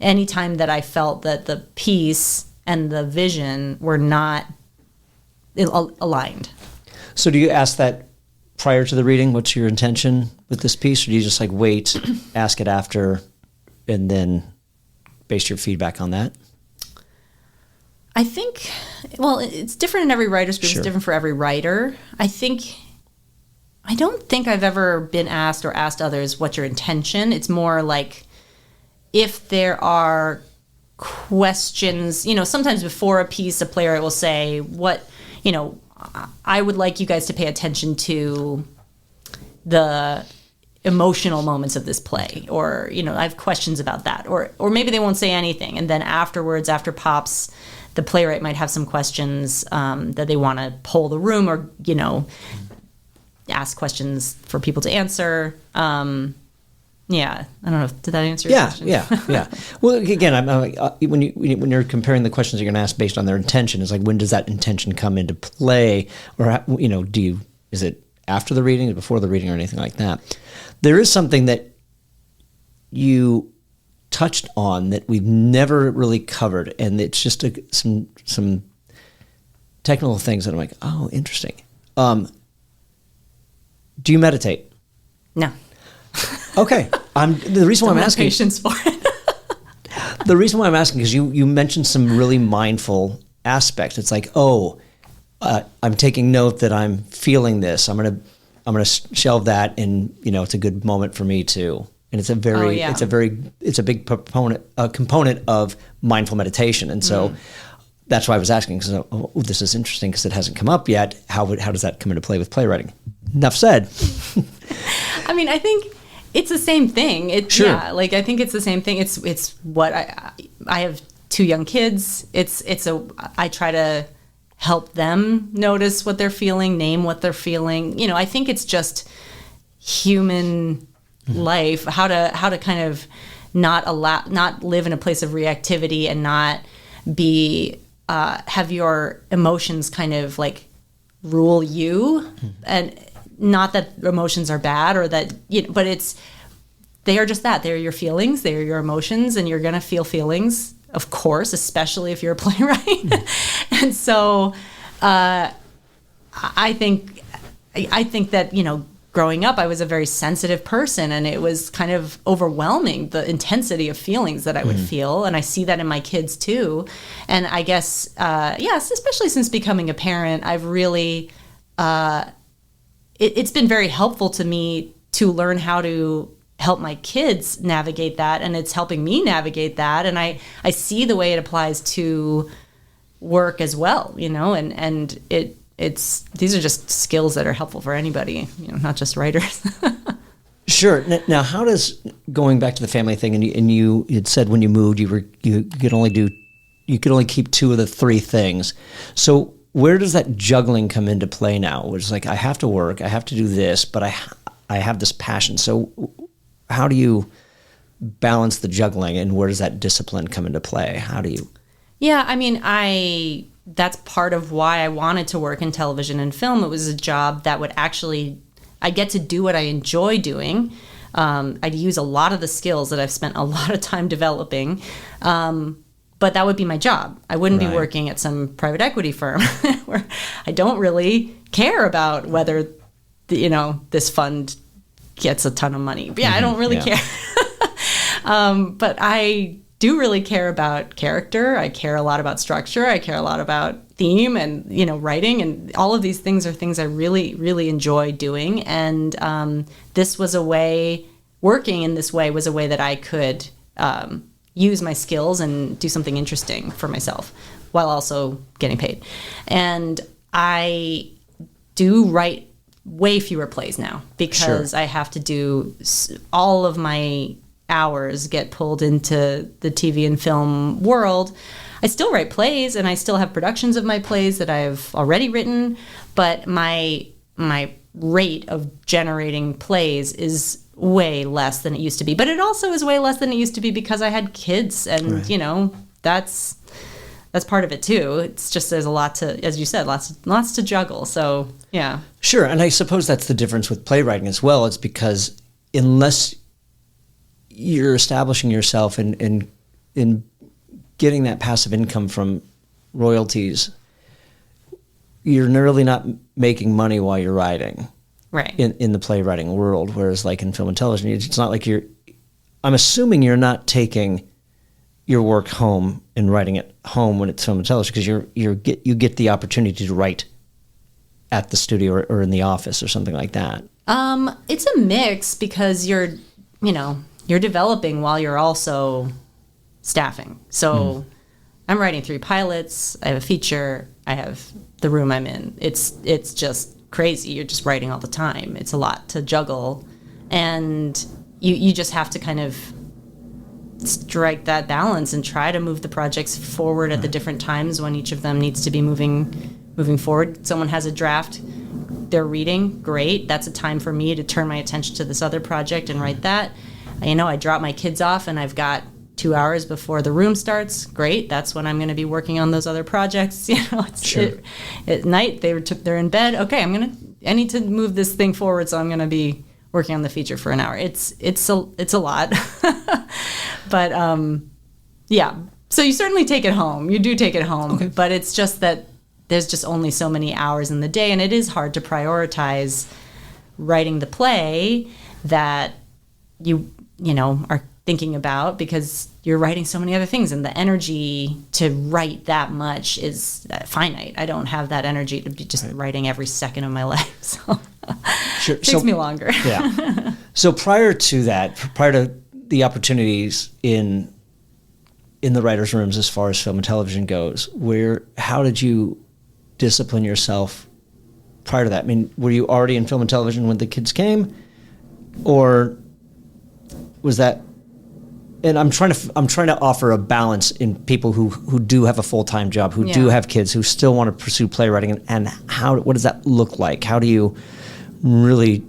any time that I felt that the piece and the vision were not aligned. So do you ask that prior to the reading? What's your intention with this piece? Or do you just like wait, ask it after, and then base your feedback on that? I think, well, it's different in every writer's group. Sure. It's different for every writer. I don't think I've ever been asked or asked others, what's your intention? It's more like if there are questions, sometimes before a piece, a playwright will say, I would like you guys to pay attention to the emotional moments of this play, or, I have questions about that, or maybe they won't say anything. And then afterwards, after pops, the playwright might have some questions that they want to poll the room, or, ask questions for people to answer. Yeah, I don't know. Did that answer your question? Yeah. Well, again, when you're comparing the questions you're going to ask based on their intention, it's like, when does that intention come into play, or is it after the reading, or before the reading, or anything like that? There is something that you touched on that we've never really covered, and it's just some technical things that I'm like, oh, interesting. Do you meditate? No. Okay. The reason why I'm asking, patience for it. The reason why I'm asking is you mentioned some really mindful aspects. It's like, I'm taking note that I'm feeling this. I'm gonna shelve that, and it's a good moment for me too. And it's a big component of mindful meditation. And so that's why I was asking, because this is interesting because it hasn't come up yet. How does that come into play with playwriting? Enough said. I mean, I think it's the same thing. Sure. Yeah, like I think it's the same thing. It's what I have 2 young kids. I try to help them notice what they're feeling, name what they're feeling. I think it's just human life, how to kind of not live in a place of reactivity, and not be have your emotions kind of like rule you. And not that emotions are bad, or that, but they are just that. They're your feelings, they're your emotions, and you're going to feel feelings, of course, especially if you're a playwright. And so I think that, growing up, I was a very sensitive person, and it was kind of overwhelming, the intensity of feelings that I would feel. And I see that in my kids too. And I guess, especially since becoming a parent, I've really, it's been very helpful to me to learn how to help my kids navigate that, and it's helping me navigate that. And I see the way it applies to work as well, and these are just skills that are helpful for anybody, not just writers. Sure. Now, how does, going back to the family thing, and you had said when you moved, you could only keep 2 of the 3 things. So where does that juggling come into play now? Where it's like, I have to work, I have to do this, but I have this passion. So how do you balance the juggling, and where does that discipline come into play? How do you? Yeah, I mean, that's part of why I wanted to work in television and film. It was a job that would actually, I get to do what I enjoy doing. I'd use a lot of the skills that I've spent a lot of time developing. But that would be my job. I wouldn't be working at some private equity firm where I don't really care about whether, this fund gets a ton of money. Yeah, I don't really care. But I do really care about character. I care a lot about structure. I care a lot about theme and, writing. And all of these things are things I really, really enjoy doing. And this was a way, working in this way was a way that I could use my skills and do something interesting for myself while also getting paid. And I do write way fewer plays now because I have to do all of my hours get pulled into the TV and film world. I still write plays and I still have productions of my plays that I've already written, but my rate of generating plays is way less than it used to be. But it also is way less than it used to be because I had kids and, that's part of it too. It's just there's a lot to, as you said, lots to juggle. So, yeah. Sure. And I suppose that's the difference with playwriting as well. It's because unless you're establishing yourself in getting that passive income from royalties, you're really not making money while you're writing. Right. In the playwriting world, whereas like in film and television, it's not like I'm assuming you're not taking your work home and writing it home when it's film and television, because you get the opportunity to write at the studio or in the office or something like that. It's a mix because you're developing while you're also staffing. So I'm writing 3 pilots. I have a feature. I have the room I'm in. It's just crazy. You're just writing all the time. It's a lot to juggle, and you just have to kind of strike that balance and try to move the projects forward at the different times when each of them needs to be moving forward. Someone has a draft they're reading, great. That's a time for me to turn my attention to this other project and write that. I drop my kids off and I've got 2 hours before the room starts. Great. That's when I'm going to be working on those other projects. At night they're in bed. Okay, I need to move this thing forward, so I'm going to be working on the feature for an hour. It's a lot, but yeah. So you certainly take it home. You do take it home, but it's just that there's just only so many hours in the day, and it is hard to prioritize writing the play that you are thinking about, because you're writing so many other things, and the energy to write that much is finite. I don't have that energy to be just writing every second of my life. So it takes me longer. Yeah. So prior to the opportunities in the writers' rooms, as far as film and television goes, how did you discipline yourself prior to that? I mean, were you already in film and television when the kids came, or was that? And I'm trying to offer a balance in people who do have a full-time job, who do have kids, who still want to pursue playwriting, and what does that look like? How do you really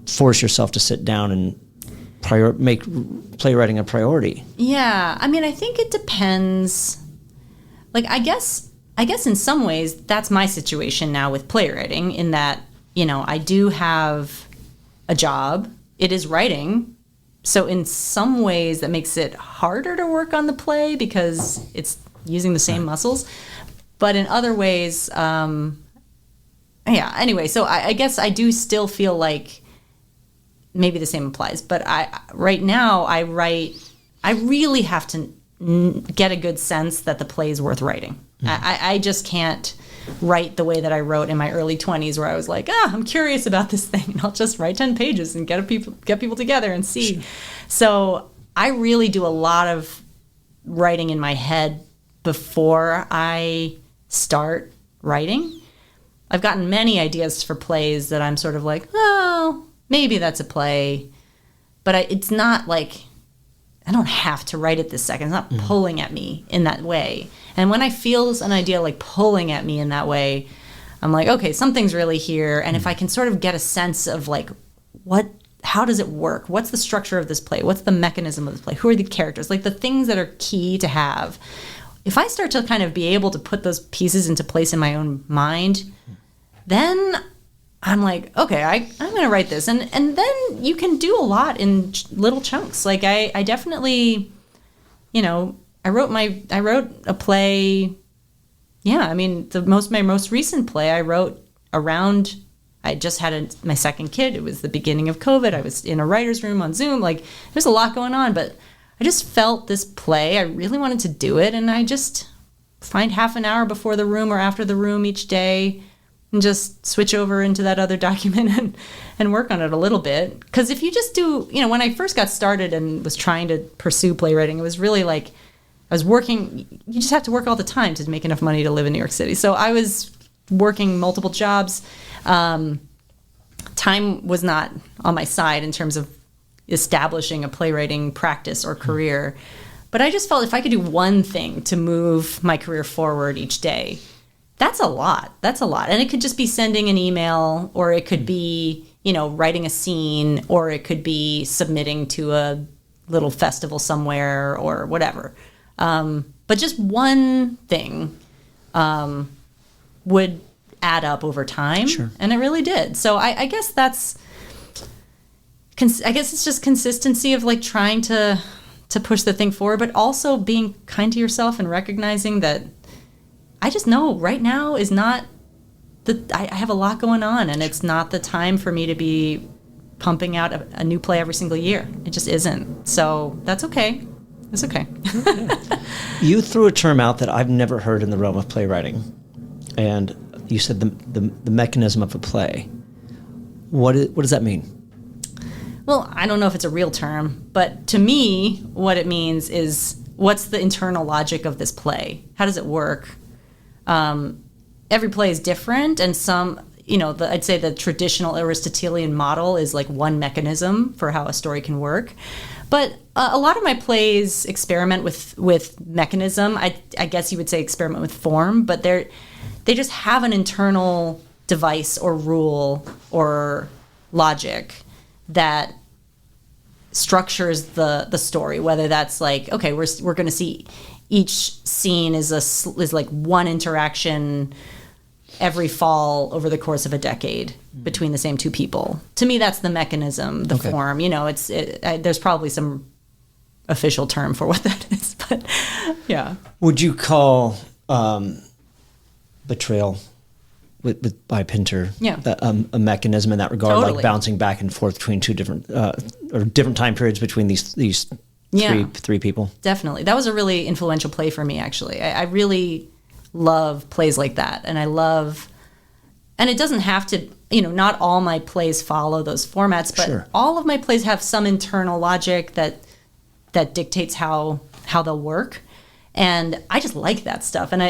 force yourself to sit down and make playwriting a priority? Yeah, I mean, I think it depends. Like, I guess in some ways that's my situation now with playwriting, in that, I do have a job. It is writing. So in some ways that makes it harder to work on the play because it's using the same muscles. But in other ways, anyway, so I guess I do still feel like maybe the same applies. But right now I really have to get a good sense that the play is worth writing. I just can't write the way that I wrote in my early 20s, where I was like, I'm curious about this thing, and I'll just write 10 pages and get people together and see. Sure. So I really do a lot of writing in my head before I start writing. I've gotten many ideas for plays that I'm sort of like, oh, maybe that's a play. but it's not like I don't have to write it this second. It's not pulling at me in that way. And when I feel an idea like pulling at me in that way, I'm like, okay, something's really here. And if I can sort of get a sense of like, how does it work? What's the structure of this play? What's the mechanism of this play? Who are the characters? Like the things that are key to have. If I start to kind of be able to put those pieces into place in my own mind, then I'm like, okay, I'm going to write this. And then you can do a lot in little chunks. Like I definitely, I wrote a play. Yeah. I mean, my most recent play I wrote around, I just had my second kid. It was the beginning of COVID. I was in a writer's room on Zoom. Like there's a lot going on, but I just felt this play. I really wanted to do it. And I just find half an hour before the room or after the room each day and just switch over into that other document and work on it a little bit. Because if you just do, when I first got started and was trying to pursue playwriting, it was really like I was working, you just have to work all the time to make enough money to live in New York City. So I was working multiple jobs. Time was not on my side in terms of establishing a playwriting practice or career. But I just felt if I could do one thing to move my career forward each day, that's a lot. And it could just be sending an email, or it could be, writing a scene, or it could be submitting to a little festival somewhere or whatever. But just one thing would add up over time. Sure. And it really did. So I guess it's just consistency of like trying to push the thing forward, but also being kind to yourself and recognizing that I just know right now is not I have a lot going on, and it's not the time for me to be pumping out a new play every single year. It just isn't. So that's okay. It's okay. You threw a term out that I've never heard in the realm of playwriting, and you said the mechanism of a play. What does that mean? Well, I don't know if it's a real term, but to me, what it means is what's the internal logic of this play? How does it work? Every play is different, and some, I'd say the traditional Aristotelian model is like one mechanism for how a story can work. But a lot of my plays experiment with mechanism. I guess you would say experiment with form, but they just have an internal device or rule or logic that structures the story, whether that's like, okay, we're going to see each scene is like one interaction every fall over the course of a decade between the same two people. To me, that's the mechanism, the form. There's probably some official term for what that is, but yeah. Would you call Betrayal by Pinter a mechanism in that regard, Totally. like bouncing back and forth between two different or different time periods between these three people? Definitely. That was a really influential play for me, actually. I really love plays like that. And and it doesn't have to, not all my plays follow those formats, but Sure. all of my plays have some internal logic that dictates how they'll work. And I just like that stuff. And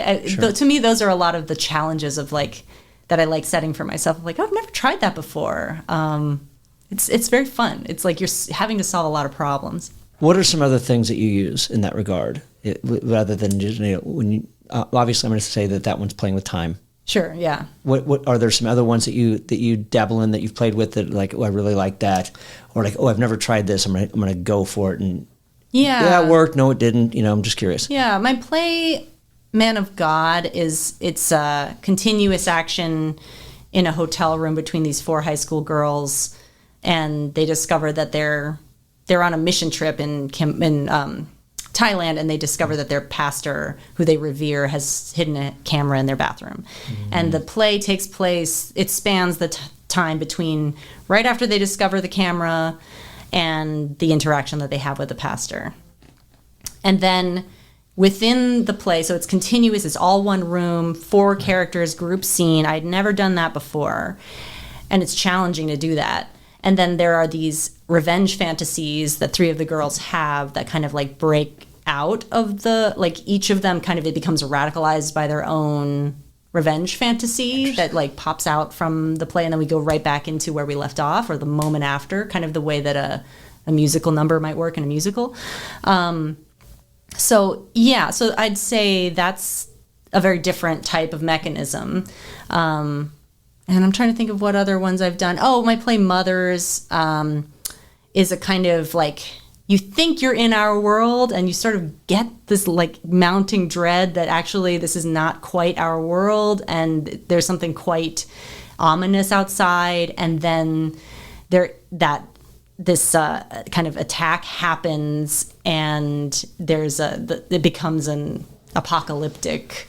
to me, those are a lot of the challenges of like, that I like setting for myself. Like, I've never tried that before. It's very fun. It's like you're having to solve a lot of problems. What are some other things that you use in that regard, rather than just, when you, obviously I'm going to say that one's playing with time. Sure, yeah. What are there some other ones that you dabble in, that you've played with, that like, oh, I really like that, or like, oh, I've never tried this, I'm gonna go for it, and yeah, it worked, no, it didn't. I'm just curious. Yeah, my play Man of God it's a continuous action in a hotel room between these four high school girls, and they discover that they're on a mission trip in Thailand, and they discover that their pastor, who they revere, has hidden a camera in their bathroom. Mm-hmm. And the play takes place, it spans the time between right after they discover the camera and the interaction that they have with the pastor. And then within the play, so it's continuous, it's all one room, 4 characters, group scene. I'd never done that before, and it's challenging to do that. And then there are these revenge fantasies that 3 of the girls have that kind of like break out of each of them kind of, it becomes radicalized by their own revenge fantasy that like pops out from the play, and then we go right back into where we left off, or the moment after, kind of the way that a musical number might work in a musical. So I'd say that's a very different type of mechanism. And I'm trying to think of what other ones I've done. Oh, my play Mothers is a kind of like, you think you're in our world and you sort of get this like mounting dread that actually this is not quite our world and there's something quite ominous outside, and then this kind of attack happens and it becomes an apocalyptic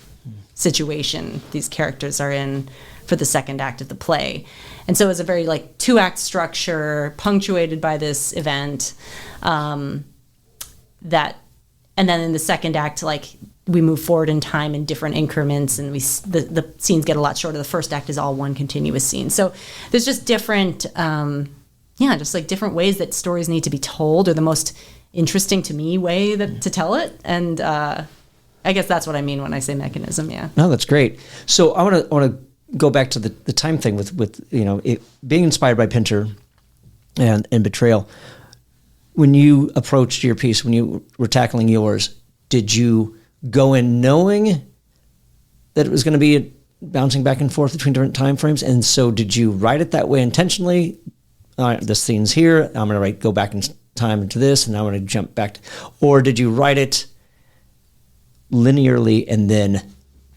situation these characters are in for the second act of the play. And so it's a very like 2-act structure punctuated by this event and then in the second act, like we move forward in time in different increments, and the scenes get a lot shorter. The first act is all one continuous scene. So there's just different, just like different ways that stories need to be told, or the most interesting to me way to tell it. And I guess that's what I mean when I say mechanism. Yeah. No, that's great. So I want to go back to the time thing with it being inspired by Pinter and Betrayal. When you approached your piece, when you were tackling yours, did you go in knowing that it was going to be bouncing back and forth between different time frames? And so did you write it that way intentionally? All right, this scene's here. I'm going to go back in time into this, and now I'm going to jump back. Or did you write it linearly and then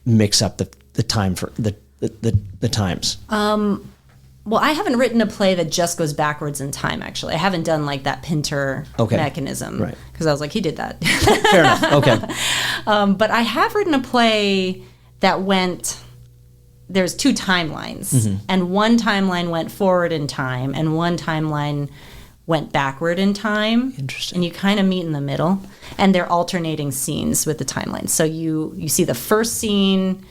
mix up the time for the times? Well, I haven't written a play that just goes backwards in time, actually. I haven't done like that Pinter mechanism. Right. Because I was like, he did that. Fair enough. Okay. But I have written a play that there's 2 timelines. And one timeline went forward in time, and one timeline went backward in time. Interesting. And you kind of meet in the middle. And they're alternating scenes with the timeline. So you see the first scene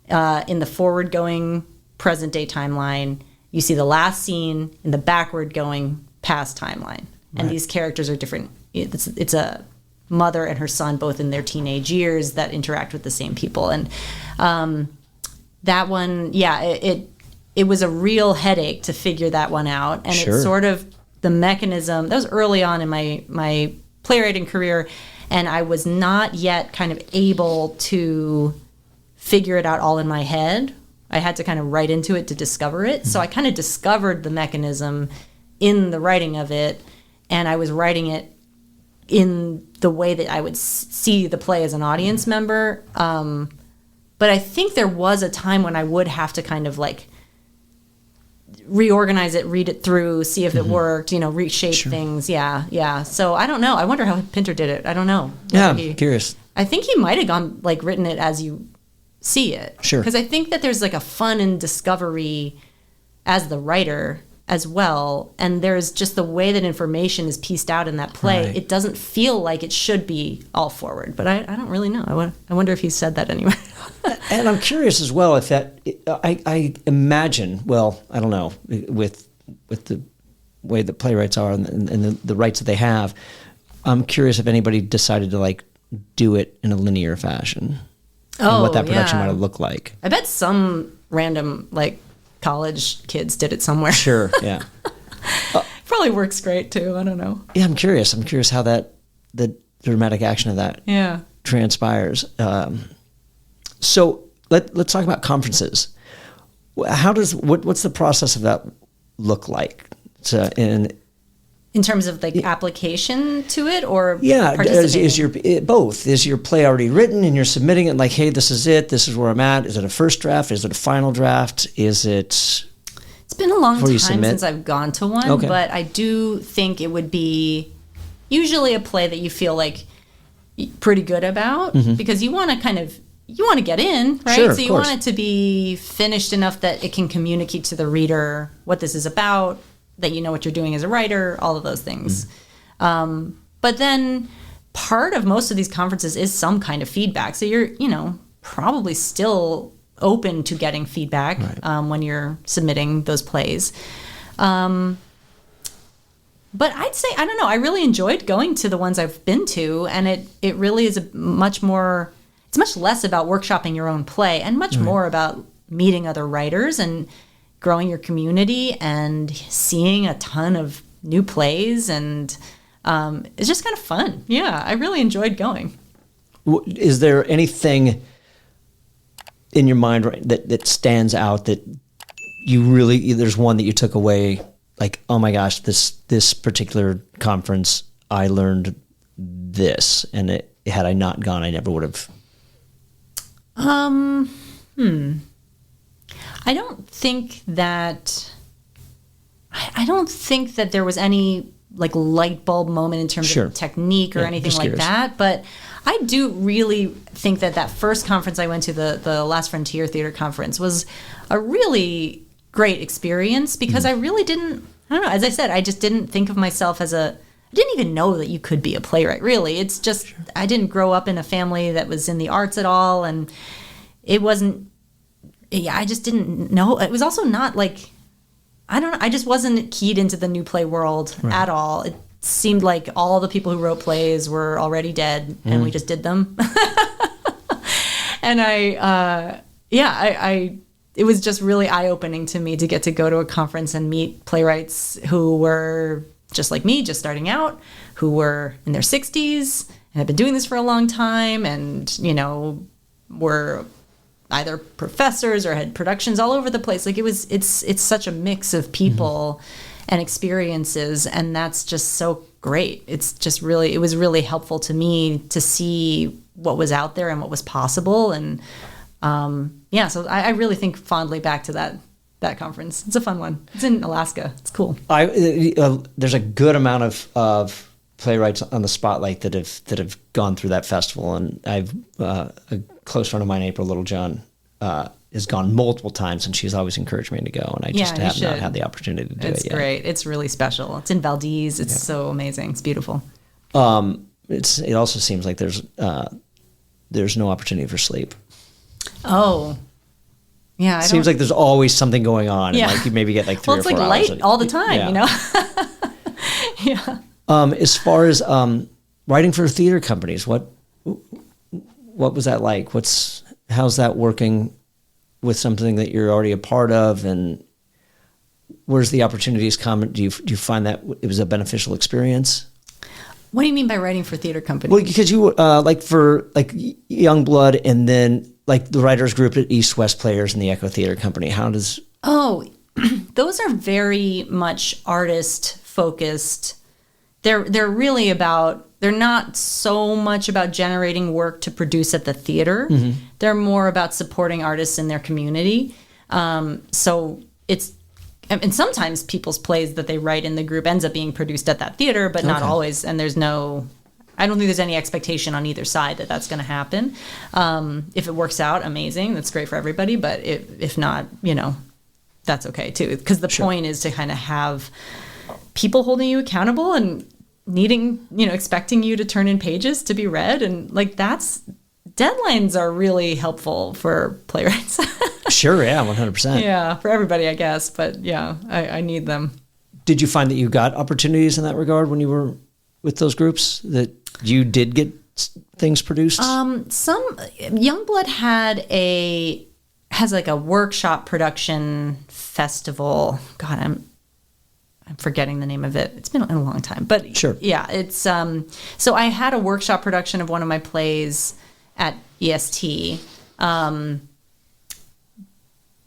in the forward-going present-day timeline. You see the last scene in the backward-going past timeline. And these characters are different. It's a mother and her son, both in their teenage years, that interact with the same people. And that one, it was a real headache to figure that one out. And Sure. It's sort of the mechanism. That was early on in my playwriting career, and I was not yet kind of able to figure it out all in my head. I had to kind of write into it to discover it. So I kind of discovered the mechanism in the writing of it, and I was writing it in the way that I would see the play as an audience member. But I think there was a time when I would have to kind of like reorganize it, read it through, see if it worked, reshape things. Yeah. So I don't know. I wonder how Pinter did it. I don't know. Yeah, I'm curious. I think he might have written it as you see it. Sure. Because I think that there's like a fun in discovery as the writer as well. And there's just the way that information is pieced out in that play. Right. It doesn't feel like it should be all forward. But I don't really know. I wonder if he said that anyway. And I'm curious as well if that, I imagine, well, I don't know, with the way that playwrights are and the rights that they have, I'm curious if anybody decided to do it in a linear fashion. And what that production might have looked like. I bet some random college kids did it somewhere. Sure, yeah. Probably works great too. I don't know. Yeah, I'm curious. I'm curious how the dramatic action of that transpires. So let's talk about conferences. What's the process of that look like? In terms of application to it, or participating? Both? Is your play already written and you're submitting it hey, this is it, this is where I'm at? Is it a first draft? Is it a final draft? Is it? It's been a long time since I've gone to one, but I do think it would be usually a play that you feel pretty good about because you want to get in, right? Sure, so you want it to be finished enough that it can communicate to the reader what this is about, that you know what you're doing as a writer, all of those things. But then part of most of these conferences is some kind of feedback. So you're, probably still open to getting feedback when you're submitting those plays. But I'd say, I don't know, I really enjoyed going to the ones I've been to, and it really is it's much less about workshopping your own play and much more about meeting other writers and growing your community and seeing a ton of new plays, and it's just kind of fun. Yeah, I really enjoyed going. Is there anything in your mind that stands out that there's one that you took away, like, oh my gosh, this particular conference, I learned this, and had I not gone, I never would have. I don't think that there was any like light bulb moment in terms of technique or anything like that, but I do really think that first conference I went to, the Last Frontier Theater Conference, was a really great experience because I really didn't, I don't know, as I said, I just didn't think of myself as I didn't even know that you could be a playwright, really. It's just, I didn't grow up in a family that was in the arts at all, and it wasn't, I just didn't know. It was also not like, I don't know, I just wasn't keyed into the new play world at all. It seemed like all the people who wrote plays were already dead, and we just did them. And it was just really eye-opening to me to get to go to a conference and meet playwrights who were just like me, just starting out, who were in their 60s and had been doing this for a long time, and, you know, were either professors or had productions all over the place. Like, it's such a mix of people and experiences, and that's just so great. It's just really, it was really helpful to me to see what was out there and what was possible. And so I really think fondly back to that conference. It's a fun one. It's in Alaska. It's cool. There's a good amount of playwrights on the Spotlight that have gone through that festival, and I've a close friend of mine, April Littlejohn, has gone multiple times, and she's always encoured me to go, and I just have not had the opportunity to do it yet. It's great. It's really special. It's in Valdez. It's so amazing. It's beautiful. It also seems like there's no opportunity for sleep. Oh. Yeah, Seems like there's always something going on, and like you maybe get like 3 or 4 hours. Well, it's like light all the time, you know? Yeah. As far as writing for theater companies, what was that like? How's that working with something that you're already a part of, and where's the opportunities come? Do you find that it was a beneficial experience? What do you mean by writing for theater companies? Well, because you for Youngblood, and then like the writers group at East West Players and the Echo Theater Company. How does? Oh, those are very much artist focused. They're really about. They're not so much about generating work to produce at the theater. Mm-hmm. They're more about supporting artists in their community. So it's. And sometimes people's plays that they write in the group ends up being produced at that theater, but not always. And I don't think there's any expectation on either side that that's going to happen. If it works out, amazing. That's great for everybody. But if not, that's okay too. Because the point is to kind of have people holding you accountable and needing, expecting you to turn in pages to be read. And deadlines are really helpful for playwrights. Sure, yeah, 100%. Yeah, for everybody, I guess. But yeah, I need them. Did you find that you got opportunities in that regard when you were with those groups, that you did get things produced? Youngblood has like a workshop production festival. God, I'm forgetting the name of it. It's been a long time, but sure. Yeah, it's so I had a workshop production of one of my plays at EST,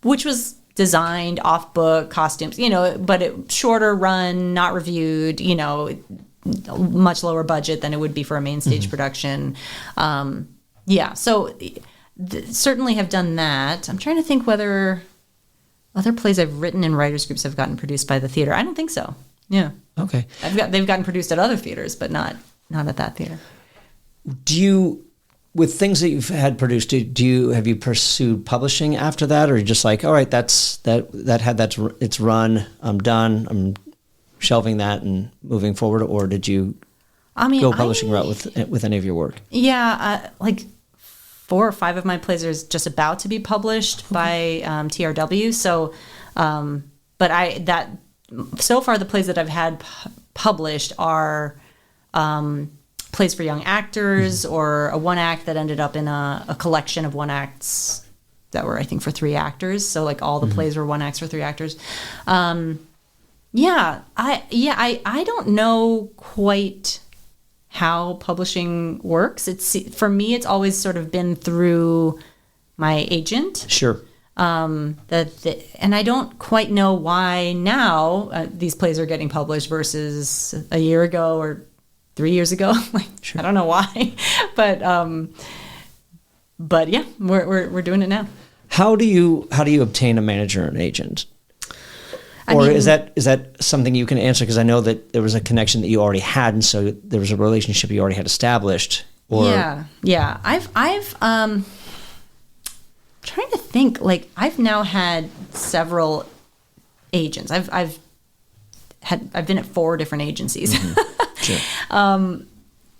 which was designed off book, costumes, but shorter run, not reviewed, much lower budget than it would be for a main stage production. So certainly have done that. I'm trying to think whether other plays I've written in writers groups have gotten produced by the theater. I don't think so. Yeah. Okay. They've gotten produced at other theaters, but not at that theater. With things that you've had produced, have you pursued publishing after that, or are you just like, all right, that's its run, I'm done, I'm shelving that and moving forward, or did you go publishing route with any of your work? Yeah, like 4 or 5 of my plays are just about to be published by TRW. So, but so far the plays that I've had published are. Plays for young actors, or a one act that ended up in a collection of one acts that were, I think, for 3 actors. So like all the plays were one acts for 3 actors. I don't know quite how publishing works. For me, it's always sort of been through my agent. Sure. And I don't quite know why now these plays are getting published versus a year ago or 3 years ago. Sure. I don't know why, but yeah, we're doing it now. How do you obtain a manager and agent? Or is that something you can answer? Because I know that there was a connection that you already had, and so there was a relationship you already had established. Or yeah. I've trying to think. I've now had several agents. I've been at 4 different agencies. Mm-hmm. Sure.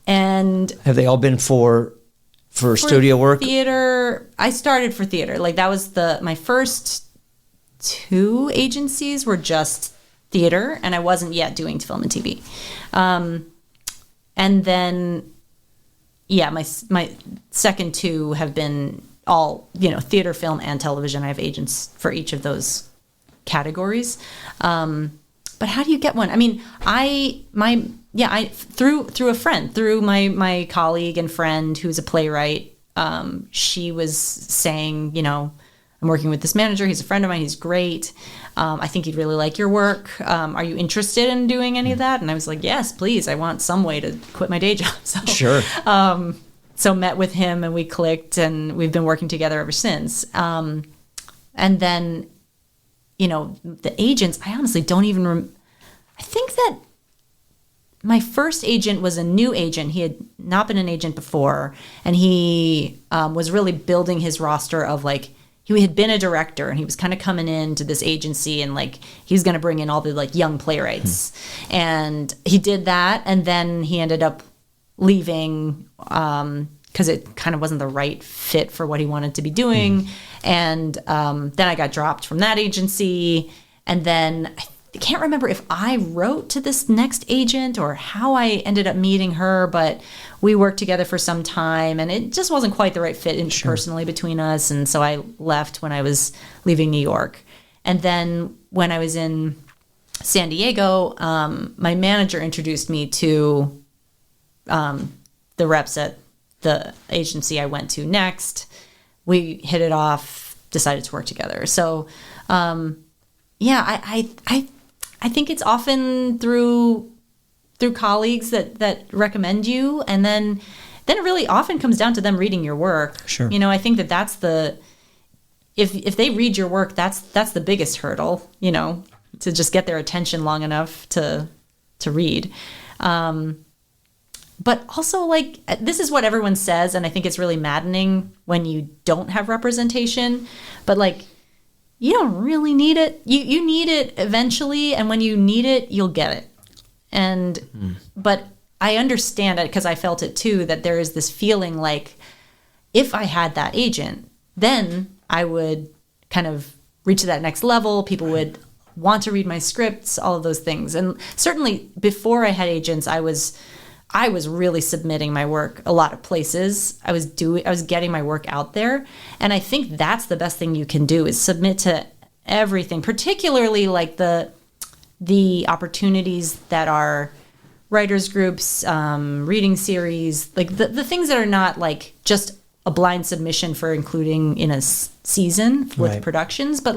And have they all been for studio work? Theater. I started for theater. That was my first 2 agencies were just theater, and I wasn't yet doing film and TV. And then, my second 2 have been all, theater, film, and television. I have agents for each of those categories. But how do you get one? I mean, through a friend, through my colleague and friend who's a playwright. She was saying, I'm working with this manager. He's a friend of mine. He's great. I think he'd really like your work. Are you interested in doing any of that? And I was like, yes, please. I want some way to quit my day job. So, sure. So met with him and we clicked, and we've been working together ever since. And then, the agents, I honestly don't even I think that my first agent was a new agent. He had not been an agent before, and he was really building his roster of he had been a director, and he was kind of coming into this agency, and he was going to bring in all the young playwrights. And he did that, and then he ended up leaving because it kind of wasn't the right fit for what he wanted to be doing. And then I got dropped from that agency, and then I can't remember if I wrote to this next agent or how I ended up meeting her, but we worked together for some time, and it just wasn't quite the right fit personally between us. And so I left when I was leaving New York. And then when I was in San Diego, my manager introduced me to the reps at the agency I went to next. We hit it off, decided to work together. So, I think it's often through colleagues that recommend you, and then it really often comes down to them reading your work. Sure. I think that's if they read your work, that's the biggest hurdle, to just get their attention long enough to read. But also, this is what everyone says, and I think it's really maddening when you don't have representation, but you don't really need it. You need it eventually, and when you need it, you'll get it. And but I understand it because I felt it too, that there is this feeling if I had that agent, then I would kind of reach to that next level. People would want to read my scripts, all of those things. And certainly before I had agents, I was really submitting my work a lot of places. I was getting my work out there. And I think that's the best thing you can do, is submit to everything, particularly the opportunities that are writers groups, reading series, the things that are not just a blind submission for including in a season with productions, but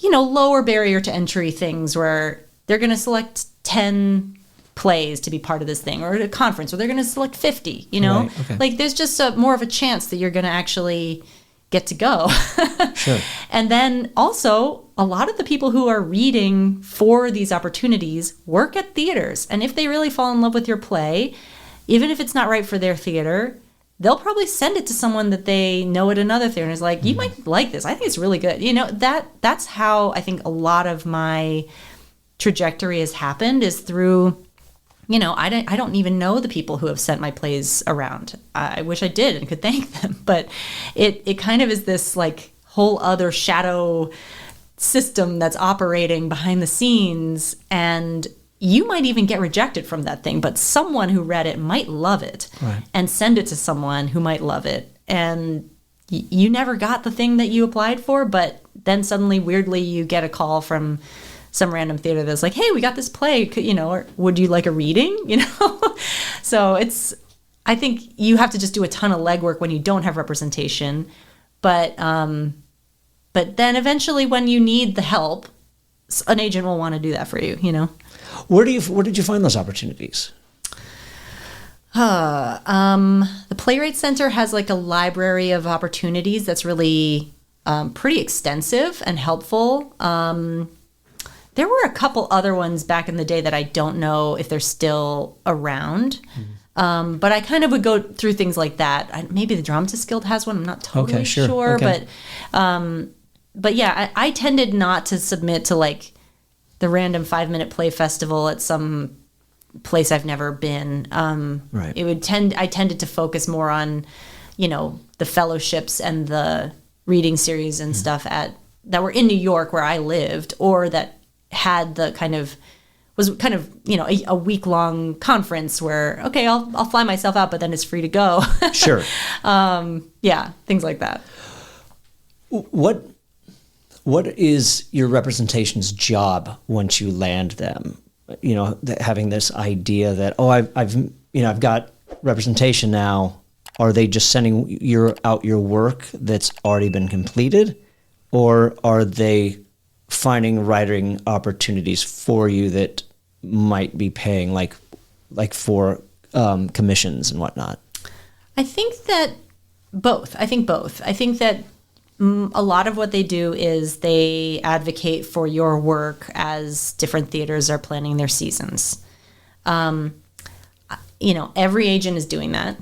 lower barrier to entry things where they're going to select 10 plays to be part of this thing, or at a conference where they're going to select 50, Right, okay. There's just more of a chance that you're going to actually get to go. Sure. And then also, a lot of the people who are reading for these opportunities work at theaters. And if they really fall in love with your play, even if it's not right for their theater, they'll probably send it to someone that they know at another theater and is you might like this. I think it's really good. That's how I think a lot of my trajectory has happened, is through, I don't even know the people who have sent my plays around. I wish I did and could thank them, but it kind of is this whole other shadow system that's operating behind the scenes, and you might even get rejected from that thing, but someone who read it might love it and send it to someone who might love it, and you never got the thing that you applied for, but then suddenly weirdly you get a call from some random theater that's like, hey, we got this play, or would you like a reading? So I think you have to just do a ton of legwork when you don't have representation. But then eventually when you need the help, an agent will want to do that for you, Where did you find those opportunities? The Playwright Center has like a library of opportunities that's really pretty extensive and helpful. There were a couple other ones back in the day that I don't know if they're still around. Mm-hmm. But I kind of would go through things like that. Maybe the Dramatists Guild has one. I'm not totally sure. Okay. But yeah, I tended not to submit to like the random 5-minute play festival at some place I've never been. Right. I tended to focus more on, the fellowships and the reading series and stuff that were in New York where I lived, or that had was a week-long conference where, okay, I'll fly myself out, but then it's free to go. Sure. Yeah, things like that. What is your representation's job once you land them? Having this idea that, I've got representation now. Are they just sending out your work that's already been completed, or are they finding writing opportunities for you that might be paying like for commissions and whatnot? I think that both. I think that a lot of what they do is they advocate for your work as different theaters are planning their seasons. Every agent is doing that,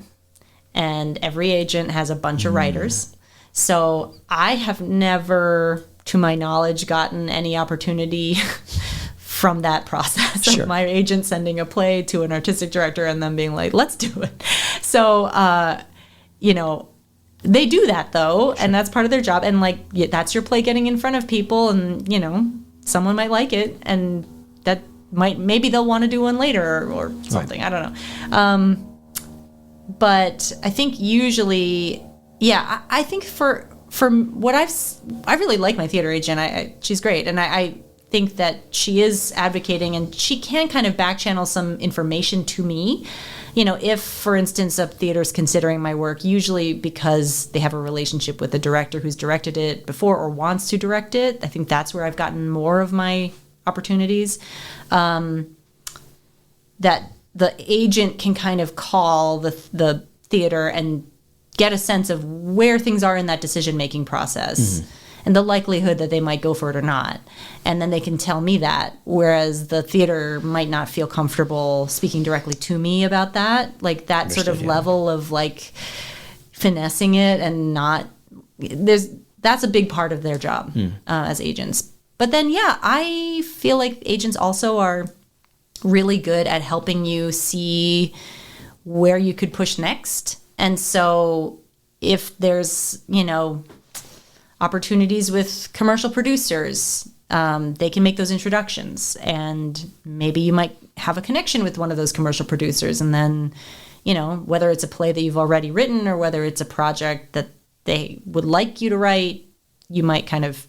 and every agent has a bunch of writers. So I have never, to my knowledge, gotten any opportunity from that process of my agent sending a play to an artistic director and them being like, let's do it. So, they do that though, and that's part of their job. And that's your play getting in front of people, and someone might like it, and that maybe they'll want to do one later or something. Right. I don't know. But I think usually, I think for what I really like my theater agent. She's great, and I think that she is advocating, and she can kind of back channel some information to me. If, for instance, a theater's considering my work, usually because they have a relationship with the director who's directed it before or wants to direct it, I think that's where I've gotten more of my opportunities. That the agent can kind of call the theater and get a sense of where things are in that decision-making process. Mm-hmm. And the likelihood that they might go for it or not. And then they can tell me that, whereas the theater might not feel comfortable speaking directly to me about that. Like that Understood, sort of level of like finessing it and not, that's a big part of their job as agents. But then, I feel like agents also are really good at helping you see where you could push next. And so if there's, opportunities with commercial producers, they can make those introductions, and maybe you might have a connection with one of those commercial producers, and then, whether it's a play that you've already written or whether it's a project that they would like you to write, you might kind of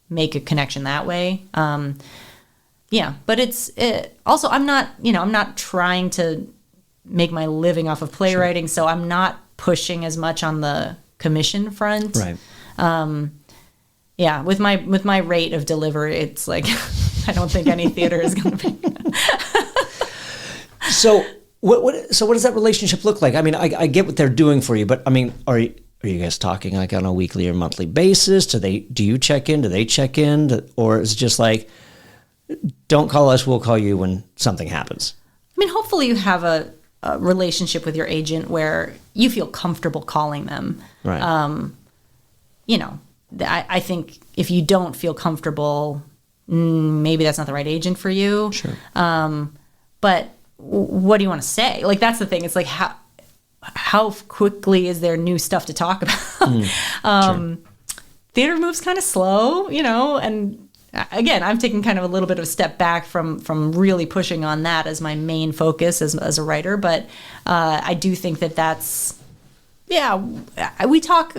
make a connection that way. But also I'm not trying to make my living off of playwriting, so I'm not pushing as much on the commission front. Right. With my rate of delivery, it's like I don't think any theater is going to be. So what does that relationship look like? I mean, I get what they're doing for you, but I mean, are you guys talking like on a weekly or monthly basis? Do you check in? Do they check in? Or is it just like, don't call us, we'll call you when something happens? I mean, hopefully you have a relationship with your agent where you feel comfortable calling them. Right. I think if you don't feel comfortable, maybe that's not the right agent for you. Sure. But what do you want to say? Like, that's the thing. It's like, how quickly is there new stuff to talk about? Sure. Theater moves kind of slow, and again, I'm taking kind of a little bit of a step back from really pushing on that as my main focus as a writer. But I do think that's, we talk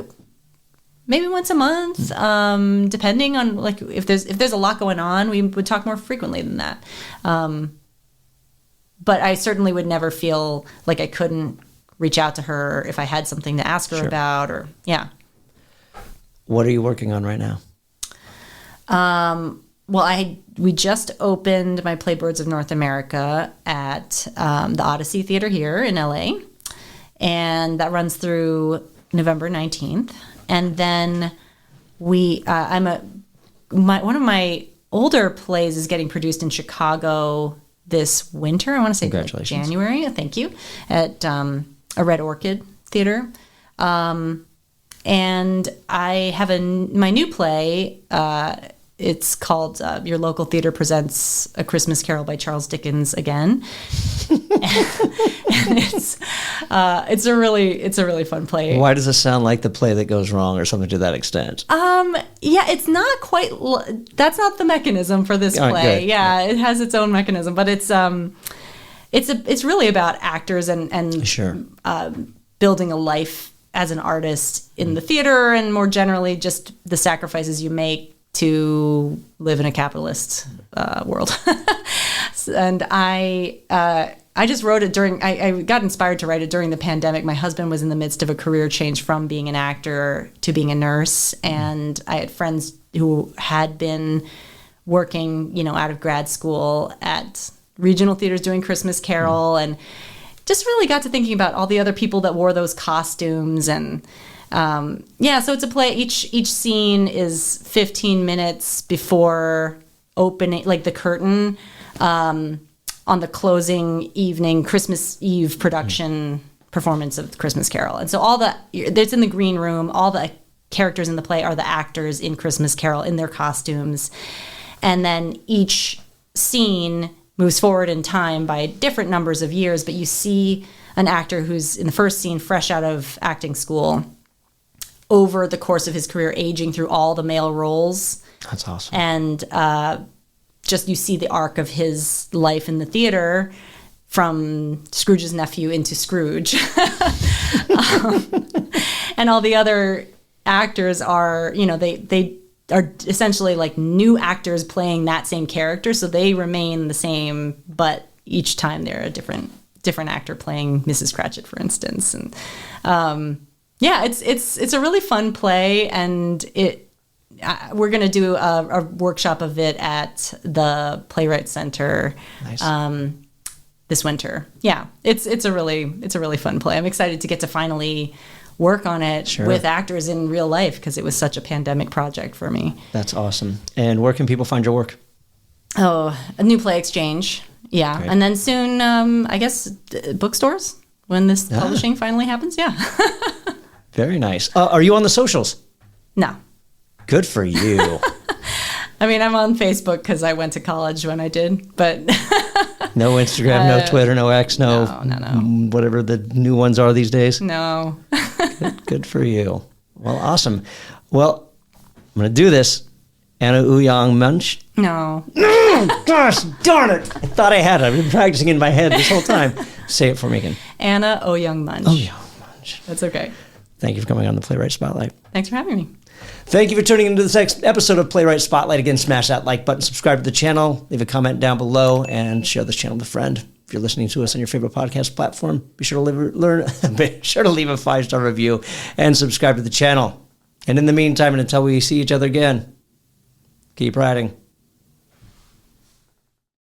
maybe once a month, depending on like if there's a lot going on, we would talk more frequently than that. But I certainly would never feel like I couldn't reach out to her if I had something to ask her about, or What are you working on right now? Well, we just opened my play Birds of North America at the Odyssey Theater here in LA, and that runs through November 19th. And then one of my older plays is getting produced in Chicago this winter. I want to say like January. Thank you. At a Red Orchid Theater. And I have my new play. It's called Your Local Theater Presents A Christmas Carol by Charles Dickens Again. And it's a really fun play. Why does it sound like the play that goes wrong or something to that extent? It's not quite. That's not the mechanism for this play. It has its own mechanism, but it's really about actors and building a life as an artist in the theater, and more generally, just the sacrifices you make to live in a capitalist world. And I just wrote it I got inspired to write it during the pandemic. My husband was in the midst of a career change from being an actor to being a nurse. And I had friends who had been working, out of grad school at regional theaters doing Christmas Carol, and just really got to thinking about all the other people that wore those costumes. And so it's a play. Each scene is 15 minutes before opening, like the curtain, on the closing evening, Christmas Eve production performance of Christmas Carol. And so it's in the green room. All the characters in the play are the actors in Christmas Carol in their costumes. And then each scene moves forward in time by different numbers of years, but you see an actor who's in the first scene fresh out of acting school, over the course of his career aging through all the male roles. That's awesome. And just you see the arc of his life in the theater from Scrooge's nephew into Scrooge. And all the other actors are, they are essentially like new actors playing that same character, so they remain the same, but each time they're a different actor playing Mrs. Cratchit, for instance. And it's a really fun play, and we're going to do a workshop of it at the Playwright Center. Nice. This winter. Yeah, it's a really fun play. I'm excited to get to finally work on it with actors in real life, because it was such a pandemic project for me. That's awesome. And where can people find your work? Oh, a New Play Exchange. Yeah. Great. And then soon, I guess, bookstores when this publishing finally happens. Yeah. Very nice. Are you on the socials? No. Good for you. I mean, I'm on Facebook because I went to college when I did, but... No Instagram, no Twitter, no X, no whatever the new ones are these days? No. Good for you. Well, awesome. Well, I'm going to do this. Anna Ouyang Moench. No. No! Gosh, darn it! I thought I had it. I've been practicing in my head this whole time. Say it for me again. Anna Ouyang Moench. Ouyang Moench. That's okay. Thank you for coming on the Playwright Spotlight. Thanks for having me. Thank you for tuning into this next episode of Playwright Spotlight. Again, smash that like button, subscribe to the channel, leave a comment down below, and share this channel with a friend. If you're listening to us on your favorite podcast platform, be sure to leave a 5-star review and subscribe to the channel. And in the meantime, and until we see each other again, keep writing.